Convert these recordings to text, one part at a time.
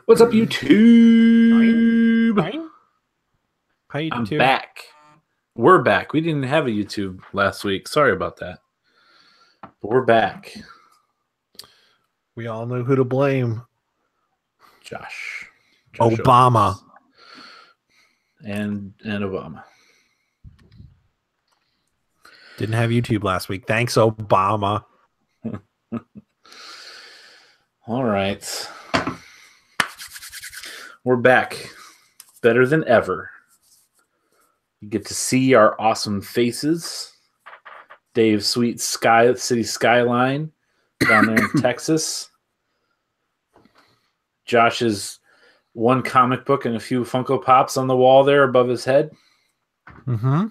What's up, YouTube? Hi, YouTube. I'm back. We're back. We didn't have a YouTube last week. Sorry about that. But we're back. We all know who to blame. Josh Obama. And Obama. Didn't have YouTube last week. Thanks, Obama. All right. We're back. Better than ever. You get to see our awesome faces. Dave's sweet city skyline down there in Texas. Josh's one comic book and a few Funko Pops on the wall there above his head. Mm-hmm.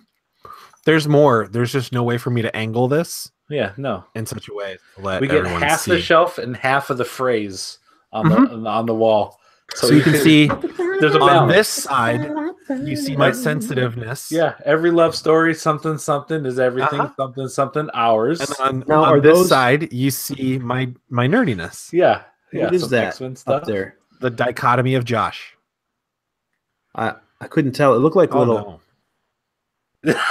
There's more. There's just no way for me to angle this. Yeah, no. In such a way to let we get everyone half see. The shelf and half of the phrase on the wall. So you can see there's a on balance. this side, you see my sensitiveness. Yeah, every love story, something is everything, something ours. And on this side, you see my nerdiness. Yeah. What is that stuff up there? The dichotomy of Josh. I couldn't tell. It looked like little. No.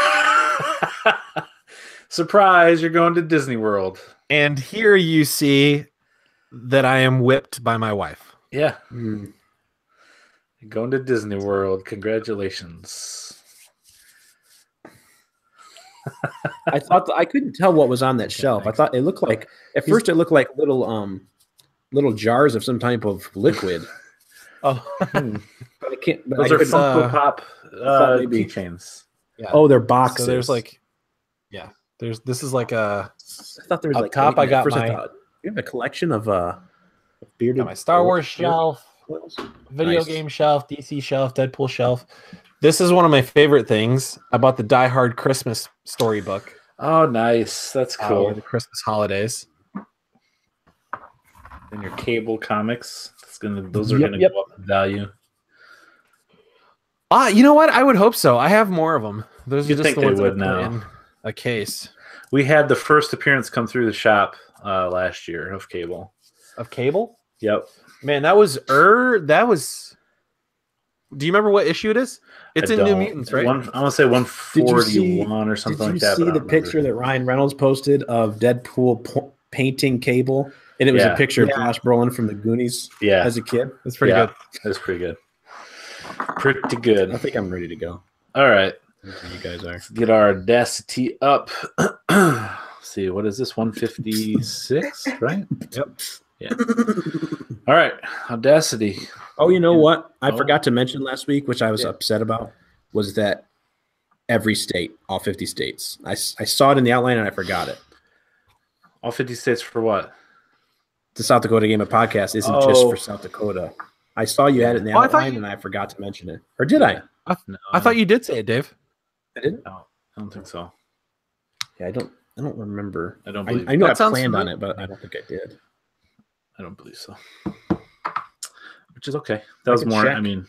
Surprise! You're going to Disney World. And here you see that I am whipped by my wife. Yeah. You're going to Disney World. Congratulations. I thought I couldn't tell what was on that shelf. I thought it looked like at first it looked like little jars of some type of liquid. Oh, but I can't. But those are Funko Pop keychains. Yeah. Oh, they're boxes. So there's like, this is like a. I thought there was like top. I got first my. You have a collection of bearded. My Star Wars shelf, video game shelf, DC shelf, Deadpool shelf. This is one of my favorite things. I bought the Die Hard Christmas storybook. Oh, nice. That's cool. The Christmas holidays. And your cable comics. Those are gonna go up in value. You know what? I would hope so. I have more of them. Those are just the ones would that now. in a case. We had the first appearance come through the shop last year of cable. Of cable? Yep. Man, that was. Do you remember what issue it is? It's in New Mutants, right? I want to say 141 or something like that. Did you see the picture that Ryan Reynolds posted of Deadpool painting Cable? And it was a picture of Josh Brolin from the Goonies as a kid. That's pretty good. That's pretty good. Pretty good. I think I'm ready to go. All right. You guys are. Let's get our Audacity up. Let's see, what is this? 156, right? Yep. Yeah. All right. Audacity. Oh, you know what? I forgot to mention last week, which I was upset about, was that every state, all 50 states. I saw it in the outline and I forgot it. All 50 states for what? The South Dakota Gamer podcast isn't just for South Dakota. I saw you had it in the outline and I forgot to mention it. Or did I? I thought you did say it, Dave. I didn't? No, I don't think so. Yeah, I don't remember. I don't believe I know I sounds planned on familiar. it, but I don't think I did. I don't believe so. Which is okay. That was more, check. I mean,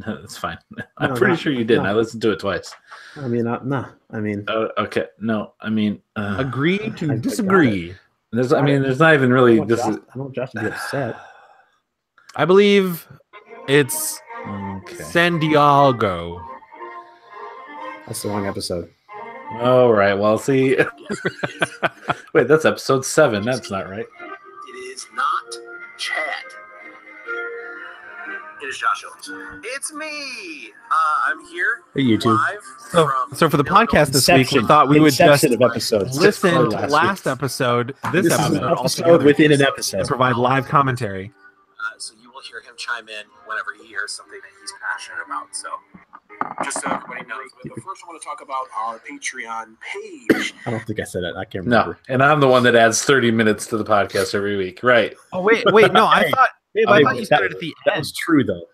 it's fine. I'm pretty sure you didn't. I listened to it twice. I mean, no. I mean, okay. No, I mean, agree to disagree. There's not even really. I don't want Josh to be upset. I believe it's San Diego. That's the wrong episode. All right. Well, see. Wait, that's episode 7. That's not right. It is not Chad. It is Josh Owens. It's me. I'm here Hey, YouTube. live So for the podcast this week, we thought we would just of episodes. listen to last episode, this This is episode, an all episode together, within an and episode. provide live commentary. so you will hear him chime in whenever he hears something that he's passionate about. So just so everybody knows. But first, I want to talk about our Patreon page. I don't think I said it. I can't No, remember. and I'm the one that adds 30 minutes to the podcast every week. Right. Oh wait, no, I thought you said it at the That end. was true, though.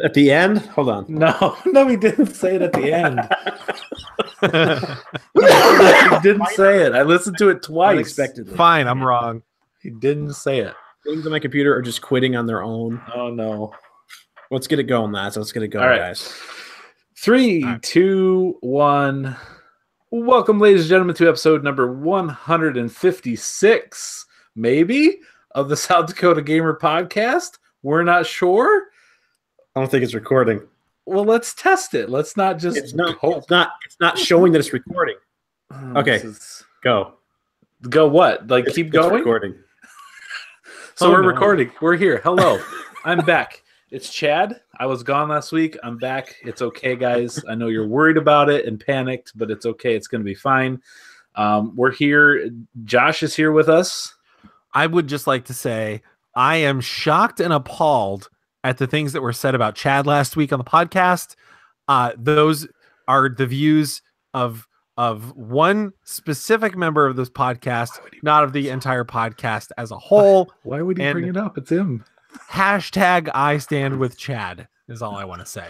At the end? Hold on. No, he didn't say it at the end. He didn't say it. I listened to it twice. Unexpectedly. Fine, I'm wrong. He didn't say it. Things on my computer are just quitting on their own. Oh, no. Let's get it going, lads. Let's get it going, All right. guys. 3, 2, 1. Welcome, ladies and gentlemen, to episode number 156, maybe, of the South Dakota Gamer podcast? We're not sure. I don't think it's recording. Well, let's test it. Let's not just It's not. hope. It's not showing that it's recording. Okay, go. Go what? Like keep going. It's recording. So we're recording. We're here. Hello. I'm back. It's Chad. I was gone last week. I'm back. It's okay, guys. I know you're worried about it and panicked, but it's okay. It's going to be fine. We're here. Josh is here with us. I would just like to say I am shocked and appalled at the things that were said about Chad last week on the podcast. Those are the views of one specific member of this podcast, not of the entire podcast as a whole. Why would he bring it up? It's him. Hashtag I stand with Chad is all I want to say.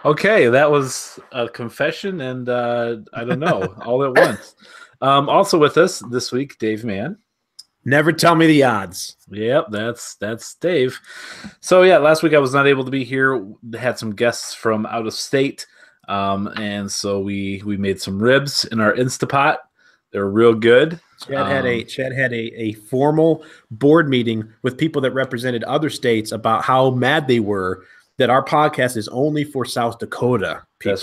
Okay, that was a confession and I don't know, all at once. Also with us this week, Dave Mann. Never tell me the odds. Yep, that's Dave. So yeah, last week I was not able to be here. Had some guests from out of state, and so we made some ribs in our Instapot. They were real good. Chad had a formal board meeting with people that represented other states about how mad they were that our podcast is only for South Dakota people.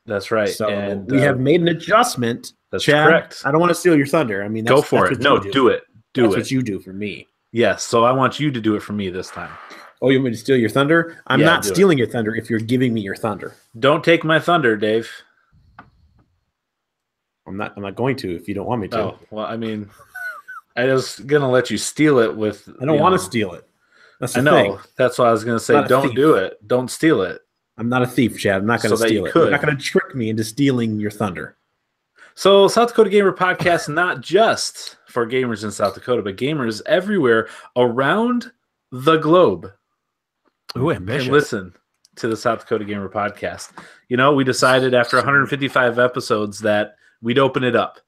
That's right. So and we have made an adjustment. That's Chad, correct. I don't want to steal your thunder. I mean, go for it. No, do it. That's what you do for me. Yes, so I want you to do it for me this time. Oh, you want me to steal your thunder? I'm not stealing your thunder if you're giving me your thunder. Don't take my thunder, Dave. I'm not going to if you don't want me to. Oh, well, I mean, I was going to let you steal it with... I don't want to steal it. That's the thing. thing. That's why I was going to say, don't do it. Don't steal it. I'm not a thief, Chad. I'm not going to steal it. You're not going to trick me into stealing your thunder. So South Dakota Gamer Podcast, not just for gamers in South Dakota, but gamers everywhere around the globe. Ooh, ambitious. Can listen to the South Dakota Gamer Podcast. You know, we decided after 155 episodes that we'd open it up.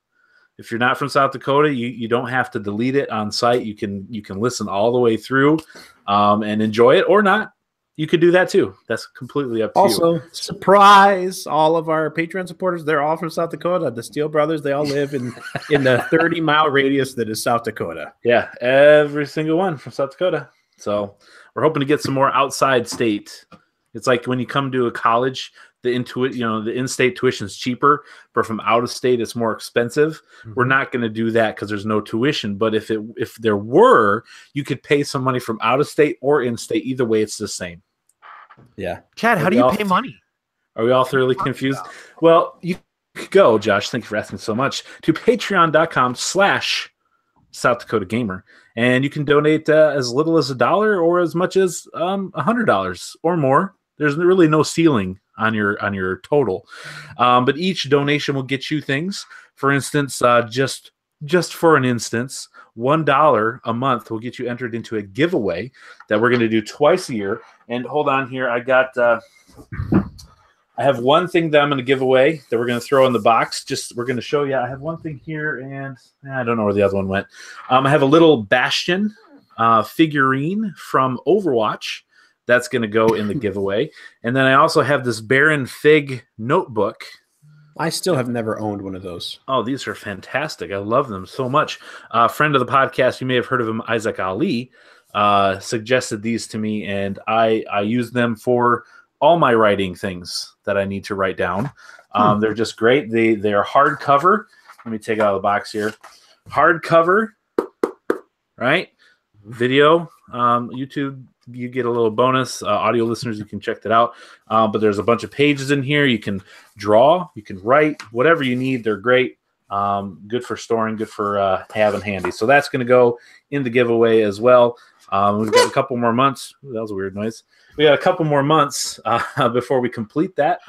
If you're not from South Dakota, you don't have to delete it on site. You can listen all the way through and enjoy it or not. You could do that too. That's completely up to you. Also, surprise, all of our Patreon supporters, they're all from South Dakota. The Steele brothers, they all live in the 30-mile radius that is South Dakota. Yeah, every single one from South Dakota. So we're hoping to get some more outside state. It's like when you come to a college, the in-state tuition is cheaper, but from out of state, it's more expensive. Mm-hmm. We're not going to do that because there's no tuition. But if there were, you could pay some money from out of state or in-state. Either way, it's the same. Yeah. Chad, how do you pay money? Are we all thoroughly confused? Well, you could go, Josh, thank you for asking so much, to patreon.com/South Dakota Gamer. And you can donate as little as $1 or as much as $100 or more. There's really no ceiling on your total, but each donation will get you things. For instance, just for an instance, $1 a month will get you entered into a giveaway that we're going to do twice a year. And hold on here, I have one thing that I'm going to give away that we're going to throw in the box. We're going to show you. I have one thing here, and I don't know where the other one went. I have a little Bastion figurine from Overwatch. That's going to go in the giveaway. And then I also have this Baron Fig notebook. I still have never owned one of those. Oh, these are fantastic. I love them so much. A friend of the podcast, you may have heard of him, Isaac Ali, suggested these to me, and I use them for all my writing things that I need to write down. They're just great. They are hardcover. Let me take it out of the box here. Hardcover, right? Video, YouTube. You get a little bonus. Audio listeners, you can check that out. But there's a bunch of pages in here. You can draw, you can write, whatever you need. They're great. Good for storing, good for having handy. So that's going to go in the giveaway as well. We've got a couple more months. Ooh, that was a weird noise. We got a couple more months before we complete that.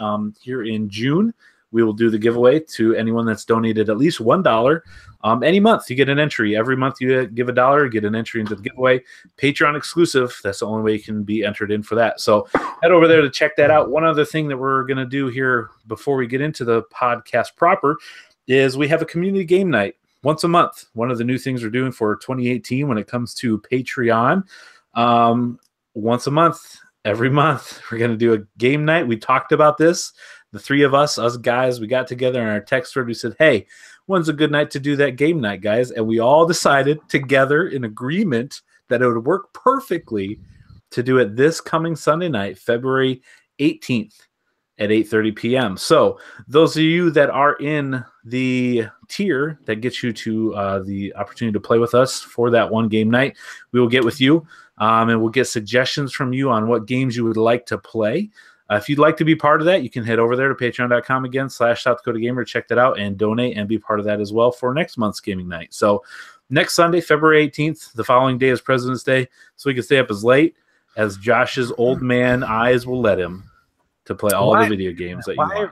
Here in June, we will do the giveaway to anyone that's donated at least $1. Any month, you get an entry. Every month you give $1, get an entry into the giveaway. Patreon exclusive. That's the only way you can be entered in for that. So head over there to check that out. One other thing that we're going to do here before we get into the podcast proper is we have a community game night once a month. One of the new things we're doing for 2018 when it comes to Patreon. Once a month, every month, we're going to do a game night. We talked about this. The three of us guys, we got together in our text thread. We said, hey, when's a good night to do that game night, guys? And we all decided together in agreement that it would work perfectly to do it this coming Sunday night, February 18th at 8:30 p.m. So those of you that are in the tier that gets you to the opportunity to play with us for that one game night, we will get with you and we'll get suggestions from you on what games you would like to play. If you'd like to be part of that, you can head over there to patreon.com again /South Dakota Gamer, check that out, and donate and be part of that as well for next month's gaming night. So next Sunday, February 18th, the following day is President's Day, so we can stay up as late as Josh's old man eyes will let him to play all the video games that you want.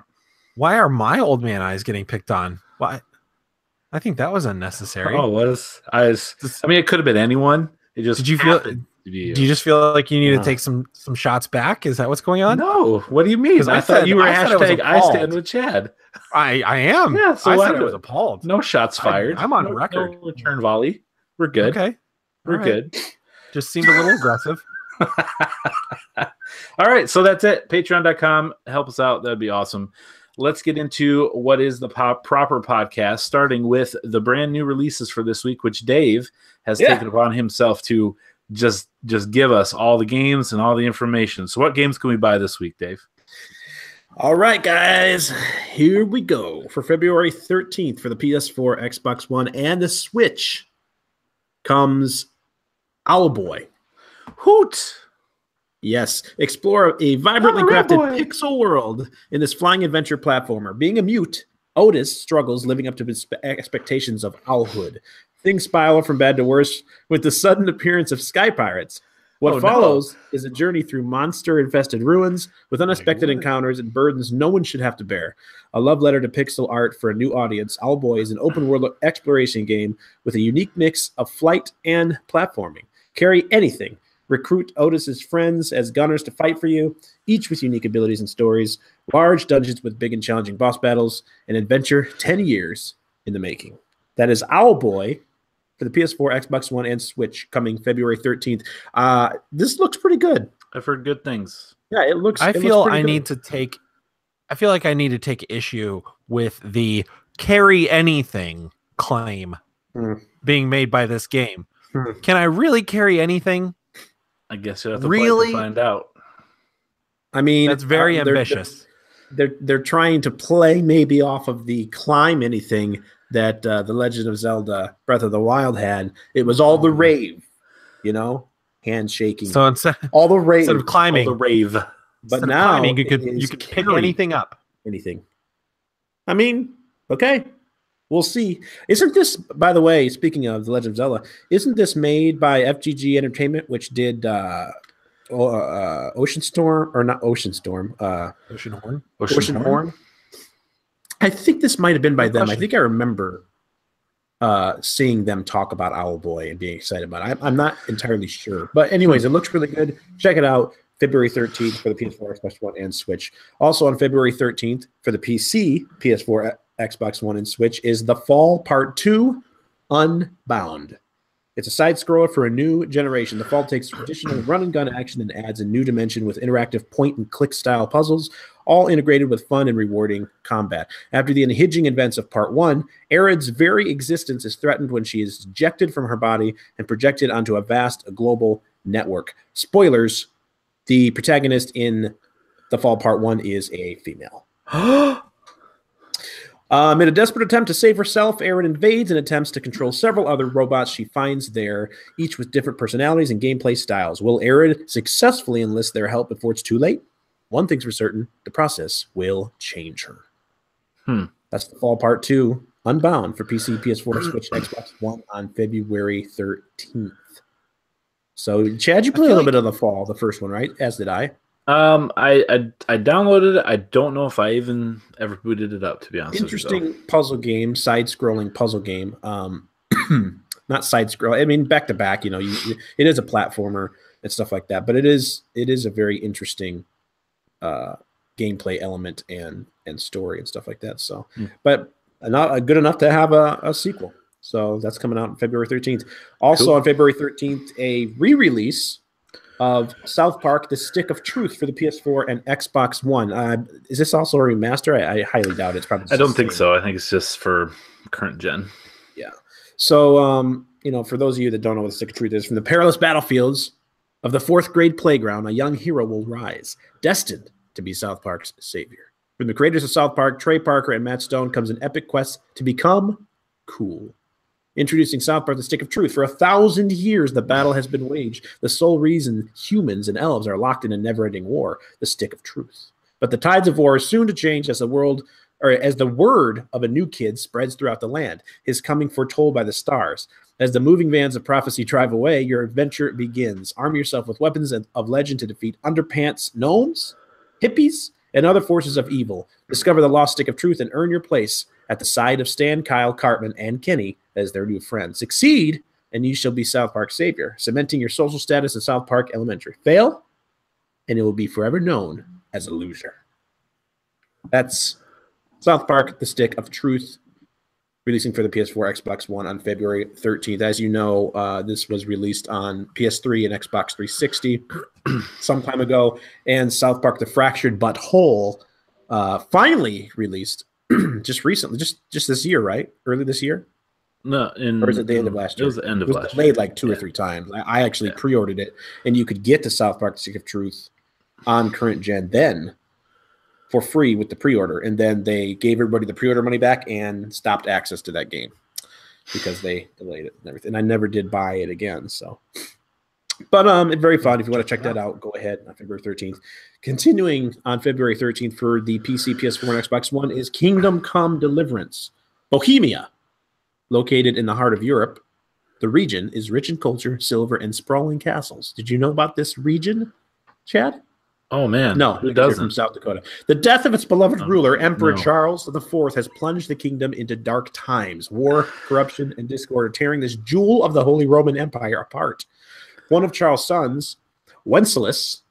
Why are my old man eyes getting picked on? Why? I think that was unnecessary. Oh, I mean, it could have been anyone. It just do you just feel like you need to take some shots back? Is that what's going on? No. What do you mean? I thought you were hashtag I stand with Chad. I am. Yeah. So I said I was appalled. No shots fired. I'm on record. No return volley. We're good. Okay. We're good. Just seemed a little aggressive. All right. So that's it. Patreon.com. Help us out. That'd be awesome. Let's get into what is the proper podcast, starting with the brand new releases for this week, which Dave has taken upon himself to just give us all the games and all the information. So what games can we buy this week, Dave? All right, guys, here we go. For February 13th for the PS4, Xbox One, and the Switch comes Owlboy. Hoot! Yes, explore a vibrantly crafted pixel world in this flying adventure platformer. Being a mute, Otis struggles living up to his expectations of owlhood. Things spiral from bad to worse with the sudden appearance of sky pirates. What follows is a journey through monster-infested ruins with unexpected encounters and burdens no one should have to bear. A love letter to pixel art for a new audience, Owlboy is an open-world exploration game with a unique mix of flight and platforming. Carry anything. Recruit Otis's friends as gunners to fight for you, each with unique abilities and stories. Large dungeons with big and challenging boss battles. An adventure 10 years in the making. That is Owlboy for the PS4, Xbox One, and Switch coming February 13th. This looks pretty good. I've heard good things. Yeah, it looks. I feel like I need to take issue with the carry anything claim being made by this game. Can I really carry anything? I guess you'll have to play to find out. I mean, that's very ambitious. They're trying to play maybe off of the climb anything that The Legend of Zelda Breath of the Wild had. It was all the rave, handshaking. So instead, all the rave, instead of climbing, all the rave. But now climbing, you could pick anything up. Anything. I mean, okay. We'll see. Isn't this, by the way, speaking of The Legend of Zelda, isn't this made by FGG Entertainment, which did Ocean Storm, or not Ocean Storm? Ocean Horn? Ocean Horn? I think this might have been by them. I think I remember seeing them talk about Owlboy and being excited about it. I'm not entirely sure. But anyways, it looks really good. Check it out. February 13th for the PS4, Xbox One, and Switch. Also on February 13th for the PC, PS4, Xbox One, and Switch is The Fall Part 2 Unbound. It's a side-scroller for a new generation. The Fall takes traditional run-and-gun action and adds a new dimension with interactive point-and-click style puzzles, all integrated with fun and rewarding combat. After the unhinging events of Part 1, Aerith's very existence is threatened when she is ejected from her body and projected onto a vast global network. Spoilers, the protagonist in The Fall Part 1 is a female. In a desperate attempt to save herself, Aerith invades and attempts to control several other robots she finds there, each with different personalities and gameplay styles. Will Aerith successfully enlist their help before it's too late? One thing's for certain, the process will change her. That's The Fall Part 2 Unbound for PC, PS4, Switch, Xbox One on February 13th. So, Chad, you played a little bit of The Fall, the first one, right? As did I. I downloaded it. I don't know if I even ever booted it up, to be honest. Interesting puzzle game, side-scrolling puzzle game. Not side-scroll. I mean, back to back. It is a platformer and stuff like that. But it is a very interesting gameplay element and story and stuff like that. So, but not good enough to have a sequel. So that's coming out on February 13th. Also on February 13th, a re-release of South Park: The Stick of Truth for the PS4 and Xbox One. Is this also a remaster? I highly doubt it. It's probably. I don't think so. I think it's just for current gen. Yeah. So, for those of you that don't know what the Stick of Truth is, from the perilous battlefields of the 4th grade playground, a young hero will rise, destined to be South Park's savior. From the creators of South Park, Trey Parker and Matt Stone, comes an epic quest to become cool. Introducing South Park, the Stick of Truth. For 1,000 years, the battle has been waged. The sole reason humans and elves are locked in a never-ending war, the Stick of Truth. But the tides of war are soon to change as the word of a new kid spreads throughout the land, his coming foretold by the stars. As the moving vans of prophecy drive away, your adventure begins. Arm yourself with weapons of legend to defeat underpants gnomes, hippies, and other forces of evil. Discover the lost Stick of Truth and earn your place at the side of Stan, Kyle, Cartman, and Kenny as their new friend. Succeed, and you shall be South Park's savior, cementing your social status in South Park Elementary. Fail, and it will be forever known as a loser. That's South Park, the Stick of Truth, releasing for the PS4, Xbox One on February 13th. As you know, this was released on PS3 and Xbox 360 some time ago, and South Park, the Fractured But Whole, finally released just recently, just this year, right? Early this year? No, or is it the end of last year? It was the end of last year. It was delayed like 2 or 3 times. I actually pre-ordered it, and you could get to South Park: The Stick of Truth on current gen then for free with the pre-order, and then they gave everybody the pre-order money back and stopped access to that game because they delayed it and everything. I never did buy it again, so. But it's very fun. If you want to check that out, go ahead on February 13th. Continuing on February 13th for the PC, PS4, and Xbox One is Kingdom Come Deliverance. Bohemia, located in the heart of Europe, the region is rich in culture, silver, and sprawling castles. Did you know about this region, Chad? Oh, man. No, who doesn't? From South Dakota. The death of its beloved ruler, Emperor Charles IV, has plunged the kingdom into dark times. War, corruption, and discord are tearing this jewel of the Holy Roman Empire apart. One of Charles' sons, Wenceslas,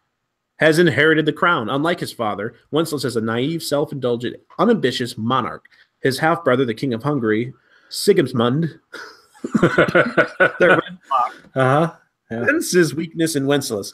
has inherited the crown. Unlike his father, Wenceslas is a naive, self-indulgent, unambitious monarch. His half-brother, the King of Hungary, Sigismund, senses weakness in Wenceslas.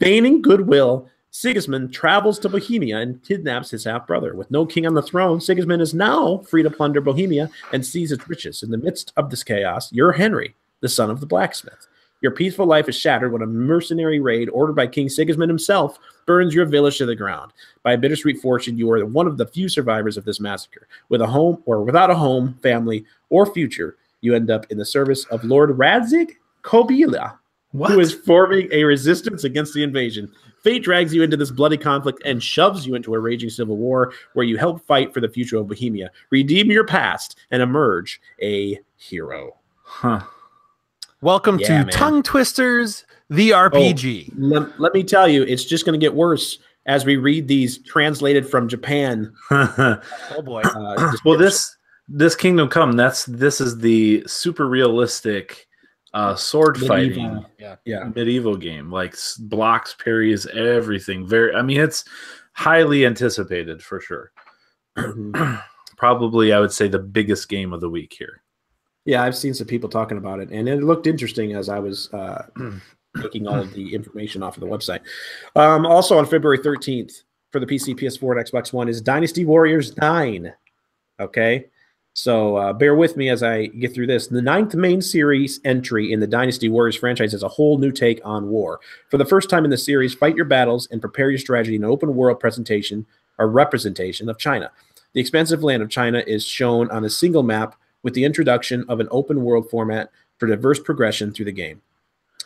Feigning goodwill, Sigismund travels to Bohemia and kidnaps his half-brother. With no king on the throne, Sigismund is now free to plunder Bohemia and seize its riches. In the midst of this chaos, you're Henry, the son of the blacksmith. Your peaceful life is shattered when a mercenary raid ordered by King Sigismund himself burns your village to the ground. By a bittersweet fortune, you are one of the few survivors of this massacre. With a home or without a home, family, or future, you end up in the service of Lord Radzig Kobila, who is forming a resistance against the invasion. Fate drags you into this bloody conflict and shoves you into a raging civil war where you help fight for the future of Bohemia, redeem your past, and emerge a hero. Huh. Welcome to man. Tongue Twisters, the RPG. Let me tell you, it's just going to get worse as we read these translated from Japan. Oh boy! Well, this Kingdom Come, this is the super realistic sword fighting, medieval game, like blocks, parries, everything. It's highly anticipated for sure. Probably, I would say the biggest game of the week here. Yeah, I've seen some people talking about it, and it looked interesting as I was taking all of the information off of the website. Also on February 13th for the PC, PS4, and Xbox One is Dynasty Warriors 9. Okay, so bear with me as I get through this. The 9th main series entry in the Dynasty Warriors franchise is a whole new take on war. For the first time in the series, fight your battles and prepare your strategy in an open world presentation or representation of China. The expansive land of China is shown on a single map with the introduction of an open world format for diverse progression through the game.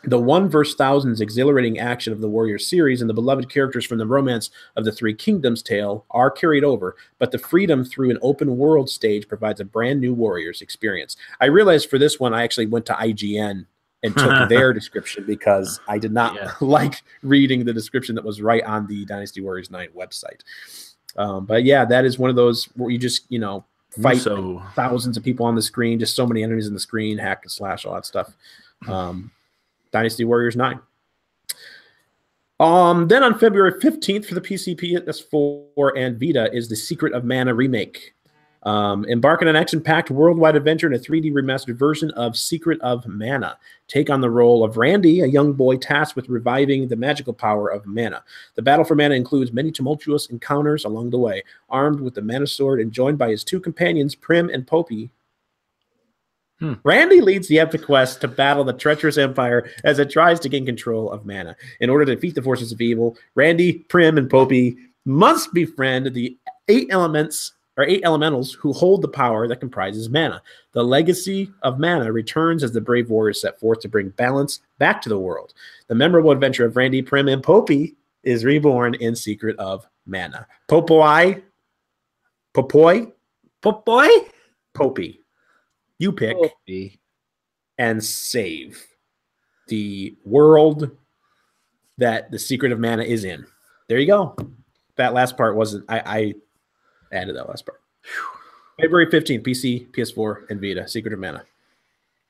The 1 vs. Thousands exhilarating action of the Warriors series and the beloved characters from the Romance of the Three Kingdoms tale are carried over, but the freedom through an open world stage provides a brand new Warriors experience. I realized for this one, I actually went to IGN and took their description because I did not like reading the description that was right on the Dynasty Warriors 9 website. But yeah, that is one of those where you just, fight thousands of people on the screen, just so many enemies in the screen, hack and slash, all that stuff. Dynasty Warriors 9. Then on February 15th for the PC, PS4, and Vita is the Secret of Mana remake. Embark on an action-packed worldwide adventure in a 3D remastered version of Secret of Mana. Take on the role of Randy, a young boy tasked with reviving the magical power of mana. The battle for mana includes many tumultuous encounters along the way. Armed with the mana sword and joined by his 2 companions, Prim and Poppy, Randy leads the epic quest to battle the treacherous empire as it tries to gain control of mana. In order to defeat the forces of evil, Randy, Prim, and Popey must befriend the 8 elementals who hold the power that comprises mana. The legacy of mana returns as the brave warriors set forth to bring balance back to the world. The memorable adventure of Randy, Prim, and Popey is reborn in Secret of Mana. Popey. You pick and save the world that the Secret of Mana is in. There you go. That last part wasn't, I added that last part. February 15th, PC, PS4, and Vita, Secret of Mana.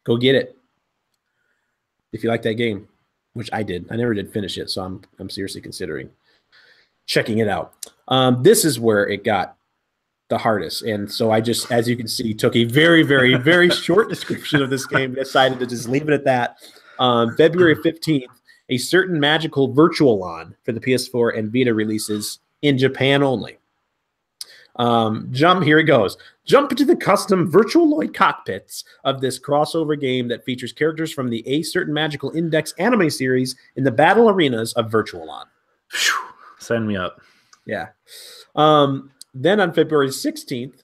Go get it. If you like that game, which I did. I never did finish it, so I'm seriously considering checking it out. This is where it got the hardest. And so I just, as you can see, took a very, very, very short description of this game, decided to just leave it at that. February 15th, a certain magical Virtualon for the PS4 and Vita releases in Japan only. Here it goes. Jump into the custom Virtualoid cockpits of this crossover game that features characters from the A Certain Magical Index anime series in the battle arenas of Virtualon. Sign me up. Yeah. Then on February 16th,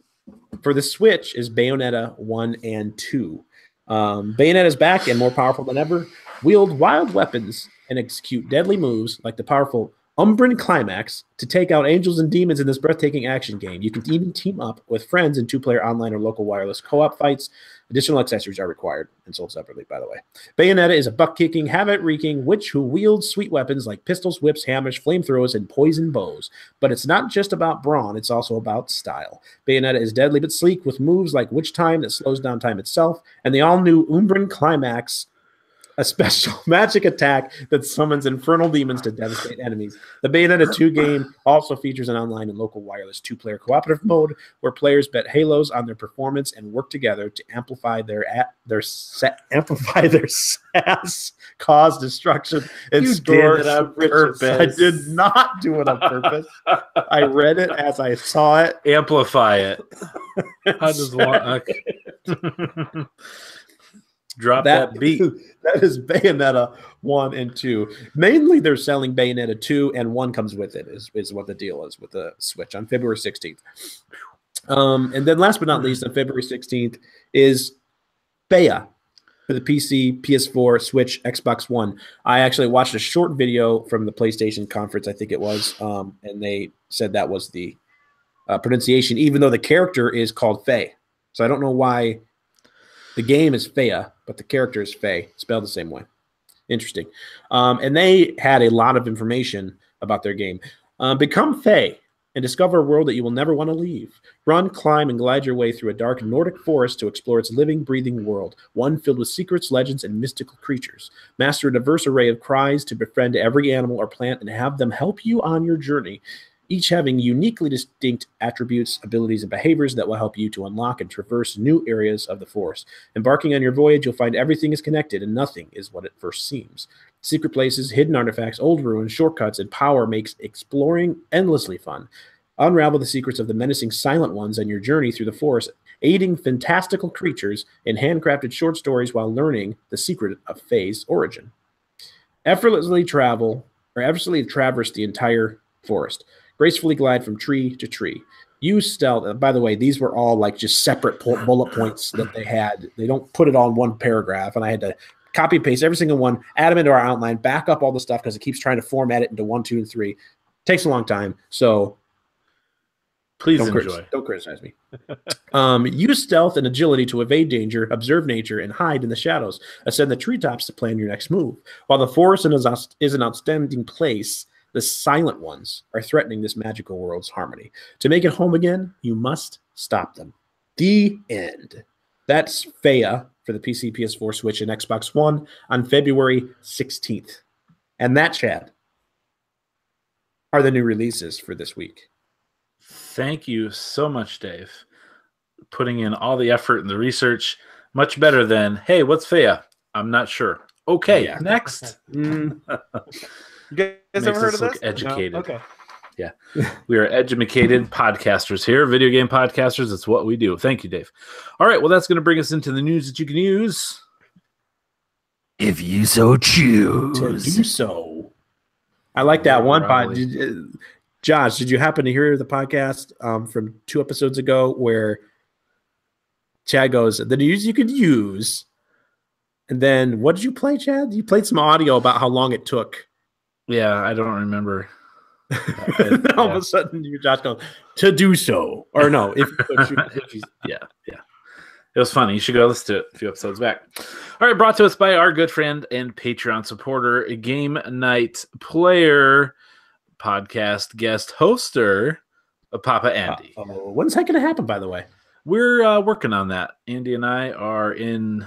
for the Switch, is Bayonetta 1 and 2. Bayonetta is back and more powerful than ever. Wield wild weapons and execute deadly moves like the powerful Umbran Climax to take out angels and demons in this breathtaking action game. You can even team up with friends in 2-player online or local wireless co-op fights. Additional accessories are required and sold separately, by the way. Bayonetta is a butt-kicking, havoc-wreaking witch who wields sweet weapons like pistols, whips, hammers, flamethrowers, and poison bows. But it's not just about brawn, it's also about style. Bayonetta is deadly but sleek with moves like Witch Time that slows down time itself, and the all-new Umbran Climax, a special magic attack that summons infernal demons to devastate enemies. The Bayonetta 2 game also features an online and local wireless 2-player cooperative mode where players bet halos on their performance and work together to amplify their sass, cause destruction, and store did it on riches. purpose. I did not do it on purpose. I read it as I saw it. Amplify it. How does one? Drop that beat. That is Bayonetta 1 and 2. Mainly they're selling Bayonetta 2 and 1 comes with it, is what the deal is with the Switch on February 16th. And then last but not least, on February 16th is Baya for the PC, PS4, Switch, Xbox One. I actually watched a short video from the PlayStation conference, I think it was, and they said that was the pronunciation, even though the character is called Faye. So I don't know why the game is Faya, but the character is Faye, spelled the same way. Interesting. And they had a lot of information about their game. Become Faye and discover a world that you will never want to leave. Run, climb, and glide your way through a dark Nordic forest to explore its living, breathing world, one filled with secrets, legends, and mystical creatures. Master a diverse array of cries to befriend every animal or plant and have them help you on your journey, each having uniquely distinct attributes, abilities, and behaviors that will help you to unlock and traverse new areas of the forest. Embarking on your voyage, you'll find everything is connected and nothing is what it first seems. Secret places, hidden artifacts, old ruins, shortcuts, and power makes exploring endlessly fun. Unravel the secrets of the menacing silent ones on your journey through the forest, aiding fantastical creatures in handcrafted short stories while learning the secret of Faye's origin. Effortlessly traverse the entire forest. Gracefully glide from tree to tree. Use stealth. By the way, these were all like just separate bullet points that they had. They don't put it all in one paragraph, and I had to copy and paste every single one, add them into our outline, back up all the stuff because it keeps trying to format it into 1, 2, and 3. Takes a long time, so please enjoy. Don't criticize me. Use stealth and agility to evade danger, observe nature, and hide in the shadows. Ascend the treetops to plan your next move. While the forest is an outstanding place, the silent ones are threatening this magical world's harmony. To make it home again, you must stop them. The end. That's Faya for the PC, PS4, Switch, and Xbox One on February 16th. And that, Chad, are the new releases for this week. Thank you so much, Dave. Putting in all the effort and the research. Much better than, hey, what's Faya? I'm not sure. Okay, next. You guys ever heard of this? Educated. No? Okay. Yeah. We are educated podcasters here, video game podcasters. It's what we do. Thank you, Dave. All right. Well, that's going to bring us into the news that you can use if you so choose. To do so. I like that one pod. Josh, did you happen to hear the podcast from 2 episodes ago where Chad goes, the news you could use? And then what did you play, Chad? You played some audio about how long it took. Yeah, I don't remember. All of a sudden, Josh goes, to do so. Or no, if yeah. It was funny. You should go listen to it a few episodes back. All right, brought to us by our good friend and Patreon supporter, Game Night Player, podcast guest hoster, Papa Andy. When's that going to happen, by the way? We're working on that. Andy and I are in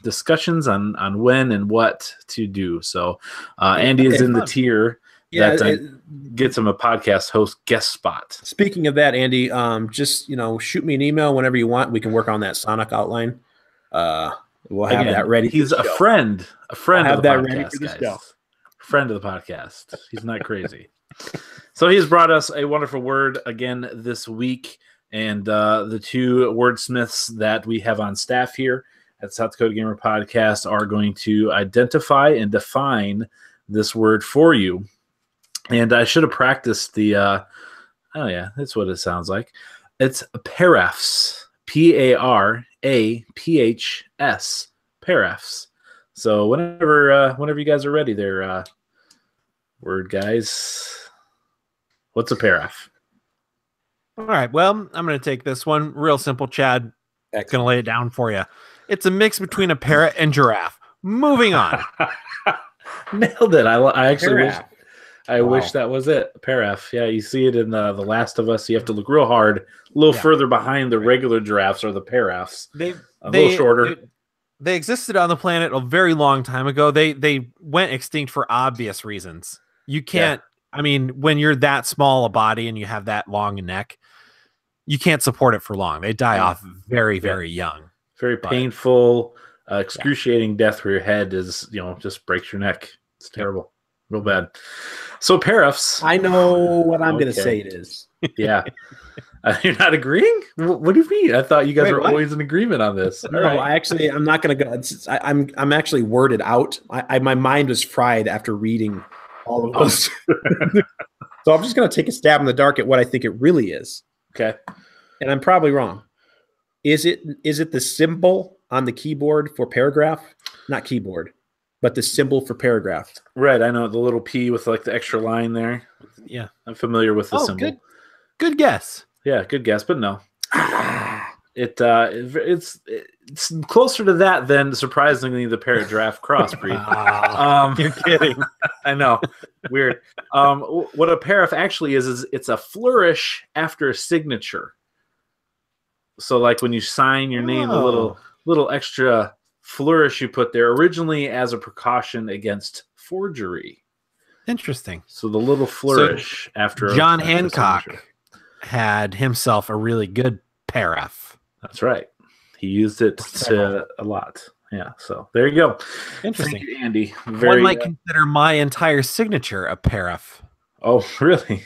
discussions on when and what to do. So Andy is in the tier that gets him a podcast host guest spot. Speaking of that, Andy, just shoot me an email whenever you want. We can work on that Sonic outline. We'll have that ready. He's a friend. A friend of the that podcast, ready for the guys. show. Friend of the podcast. He's not crazy. So he's brought us a wonderful word again this week. And the 2 wordsmiths that we have on staff here at South Dakota Gamer Podcast are going to identify and define this word for you. And I should have practiced the, that's what it sounds like. It's paraffs, P-A-R-A-P-H-S, paraffs. So whenever you guys are ready there, word guys, what's a paraff? All right, well, I'm going to take this one. Real simple, Chad. Going to lay it down for you. It's a mix between a parrot and giraffe. Moving on. Nailed it. I actually wish that was it. Paraff. Yeah, you see it in The Last of Us. You have to look real hard, a little further behind the regular giraffes or the paraffs. A little shorter. They existed on the planet a very long time ago. They went extinct for obvious reasons. You can't. I mean, when you're that small a body and you have that long a neck, you can't support it for long. They die off very, very young. Very painful, excruciating death where your head is, just breaks your neck. It's terrible. Real bad. So paraffs. I know what I'm going to say it is. Yeah. You're not agreeing? What do you mean? I thought you guys were always in agreement on this. No, I'm not going to go. I'm actually worded out. My mind was fried after reading all of those. So I'm just going to take a stab in the dark at what I think it really is. Okay. And I'm probably wrong. Is it the symbol on the keyboard for paragraph? Not keyboard, but the symbol for paragraph. Right. I know the little P with like the extra line there. Yeah. I'm familiar with the symbol. Good guess. Yeah, good guess, but no. It's closer to that than surprisingly the parrot giraffe crossbreed. You're kidding. I know. Weird. What a paraff actually is it's a flourish after a signature. So like when you sign your name, the little extra flourish you put there, originally as a precaution against forgery. Interesting. So the little flourish after John Hancock had himself a really good paraff. That's right. He used it a lot. Yeah. So there you go. Interesting. Thank you, Andy. One might consider my entire signature a paraff. Oh, really?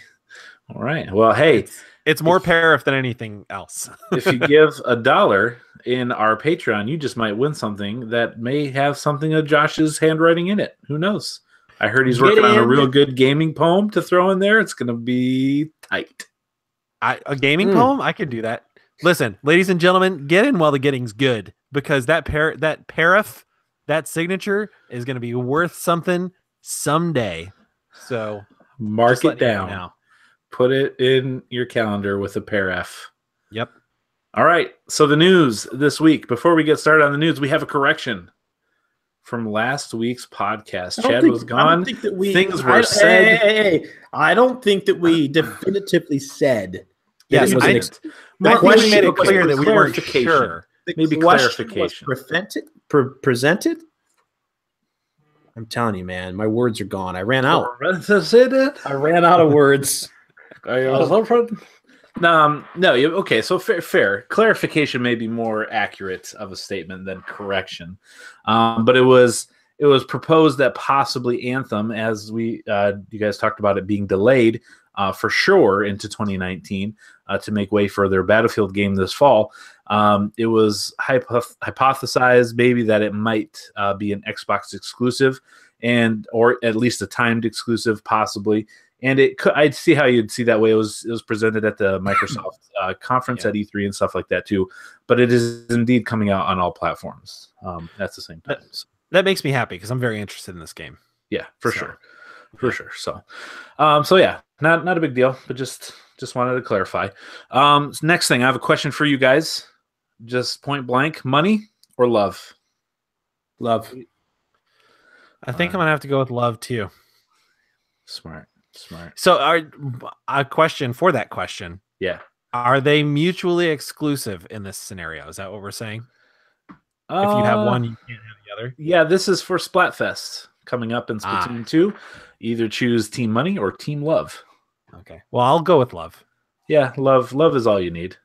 All right. Well, hey. It's more paraff than anything else. If you give $1 in our Patreon, you just might win something that may have something of Josh's handwriting in it. Who knows? I heard he's working on a real good gaming poem to throw in there. It's going to be tight. A gaming poem? I could do that. Listen, ladies and gentlemen, get in while the getting's good, because that paraff, that signature is going to be worth something someday. So mark it down now. Put it in your calendar with a paraff. Yep. All right. So the news this week. Before we get started on the news, we have a correction from last week's podcast. Chad was gone. Things were said. Hey. I don't think that we definitively said. Yes, I think we made it clear that we weren't sure. Maybe clarification. Presented? I'm telling you, man, my words are gone. I ran out. I ran out of words. No. Okay. So fair. Clarification may be more accurate of a statement than correction. But it was proposed that possibly Anthem, as you guys talked about it being delayed, for sure into 2019 to make way for their Battlefield game this fall. It was hypothesized maybe that it might be an Xbox exclusive, or at least a timed exclusive, possibly. And it could, I'd see how you'd see that way. It was presented at the Microsoft conference at E3 and stuff like that too. But it is indeed coming out on all platforms at the same time. That makes me happy because I'm very interested in this game. Yeah, for sure. So, yeah, not a big deal, but just wanted to clarify. Next thing, I have a question for you guys. Just point blank: money or love? Love. I think I'm gonna have to go with love too. Smart. So, a question for that question. Yeah. Are they mutually exclusive in this scenario? Is that what we're saying? If you have one, you can't have the other. Yeah, this is for Splatfest coming up in Splatoon 2. Either choose Team Money or Team Love. Okay. Well, I'll go with love. Yeah, love is all you need.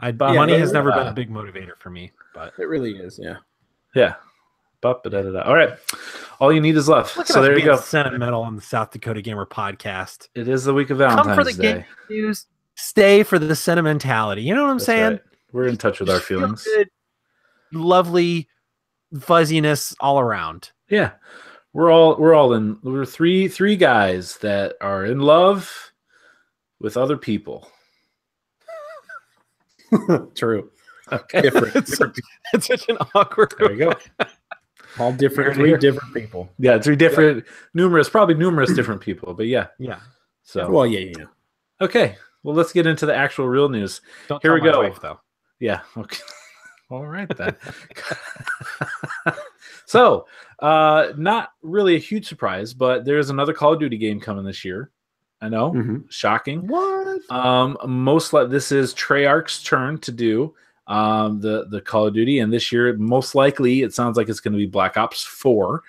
Money has never been a big motivator for me, but it really is. Yeah. Yeah. All right. All you need is love. Look at so us there you being go. Sentimental on the South Dakota Gamer podcast. It is the week of Valentine's Come for the Day. game news. Stay for the sentimentality. You know what I'm saying? Right. We're in touch with our feelings. Good, lovely fuzziness all around. Yeah. We're three guys that are in love with other people. True. Okay. It's such an awkward. There we go. All different, three different people. Yeah, three different, numerous different people. But yeah. So. Well, yeah. Okay. Well, let's get into the actual real news. Here we go. Wife, though. Yeah. Okay. All right then. So, not really a huge surprise, but there's another Call of Duty game coming this year. I know, shocking. What? Most like this is Treyarch's turn to do the Call of Duty, and this year, most likely, it sounds like it's going to be Black Ops 4.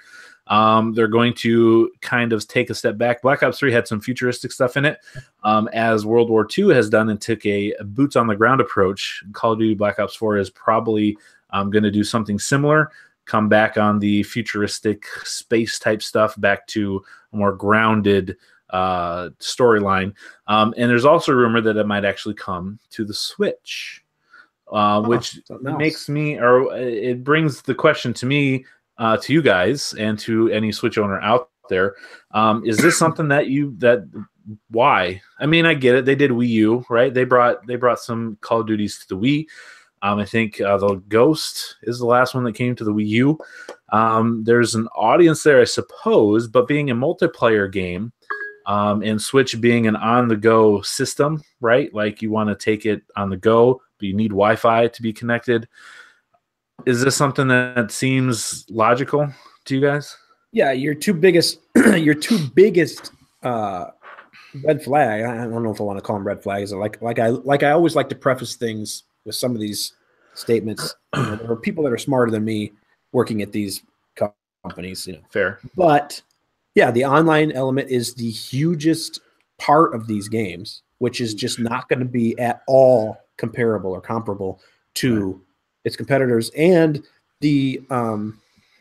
They're going to kind of take a step back. Black Ops 3 had some futuristic stuff in it, as World War II has done, and took a boots on the ground approach. Call of Duty Black Ops 4 is probably going to do something similar. Come back on the futuristic space type stuff, back to a more grounded storyline. And there's also a rumor that it might actually come to the Switch, which makes me, or it brings the question to me, to you guys, and to any Switch owner out there. Is this something why? I mean, I get it. They did Wii U, right? They brought some Call of Duties to the Wii. I think the Ghost is the last one that came to the Wii U. There's an audience there, I suppose, but being a multiplayer game, and Switch being an on-the-go system, right? Like you want to take it on the go, but you need Wi-Fi to be connected. Is this something that seems logical to you guys? Yeah, your two biggest red flag. I don't know if I want to call them red flags. Like I always like to preface things with some of these statements. There are people that are smarter than me working at these companies. Fair, but yeah, the online element is the hugest part of these games, which is just not going to be at all comparable or comparable to its competitors. And the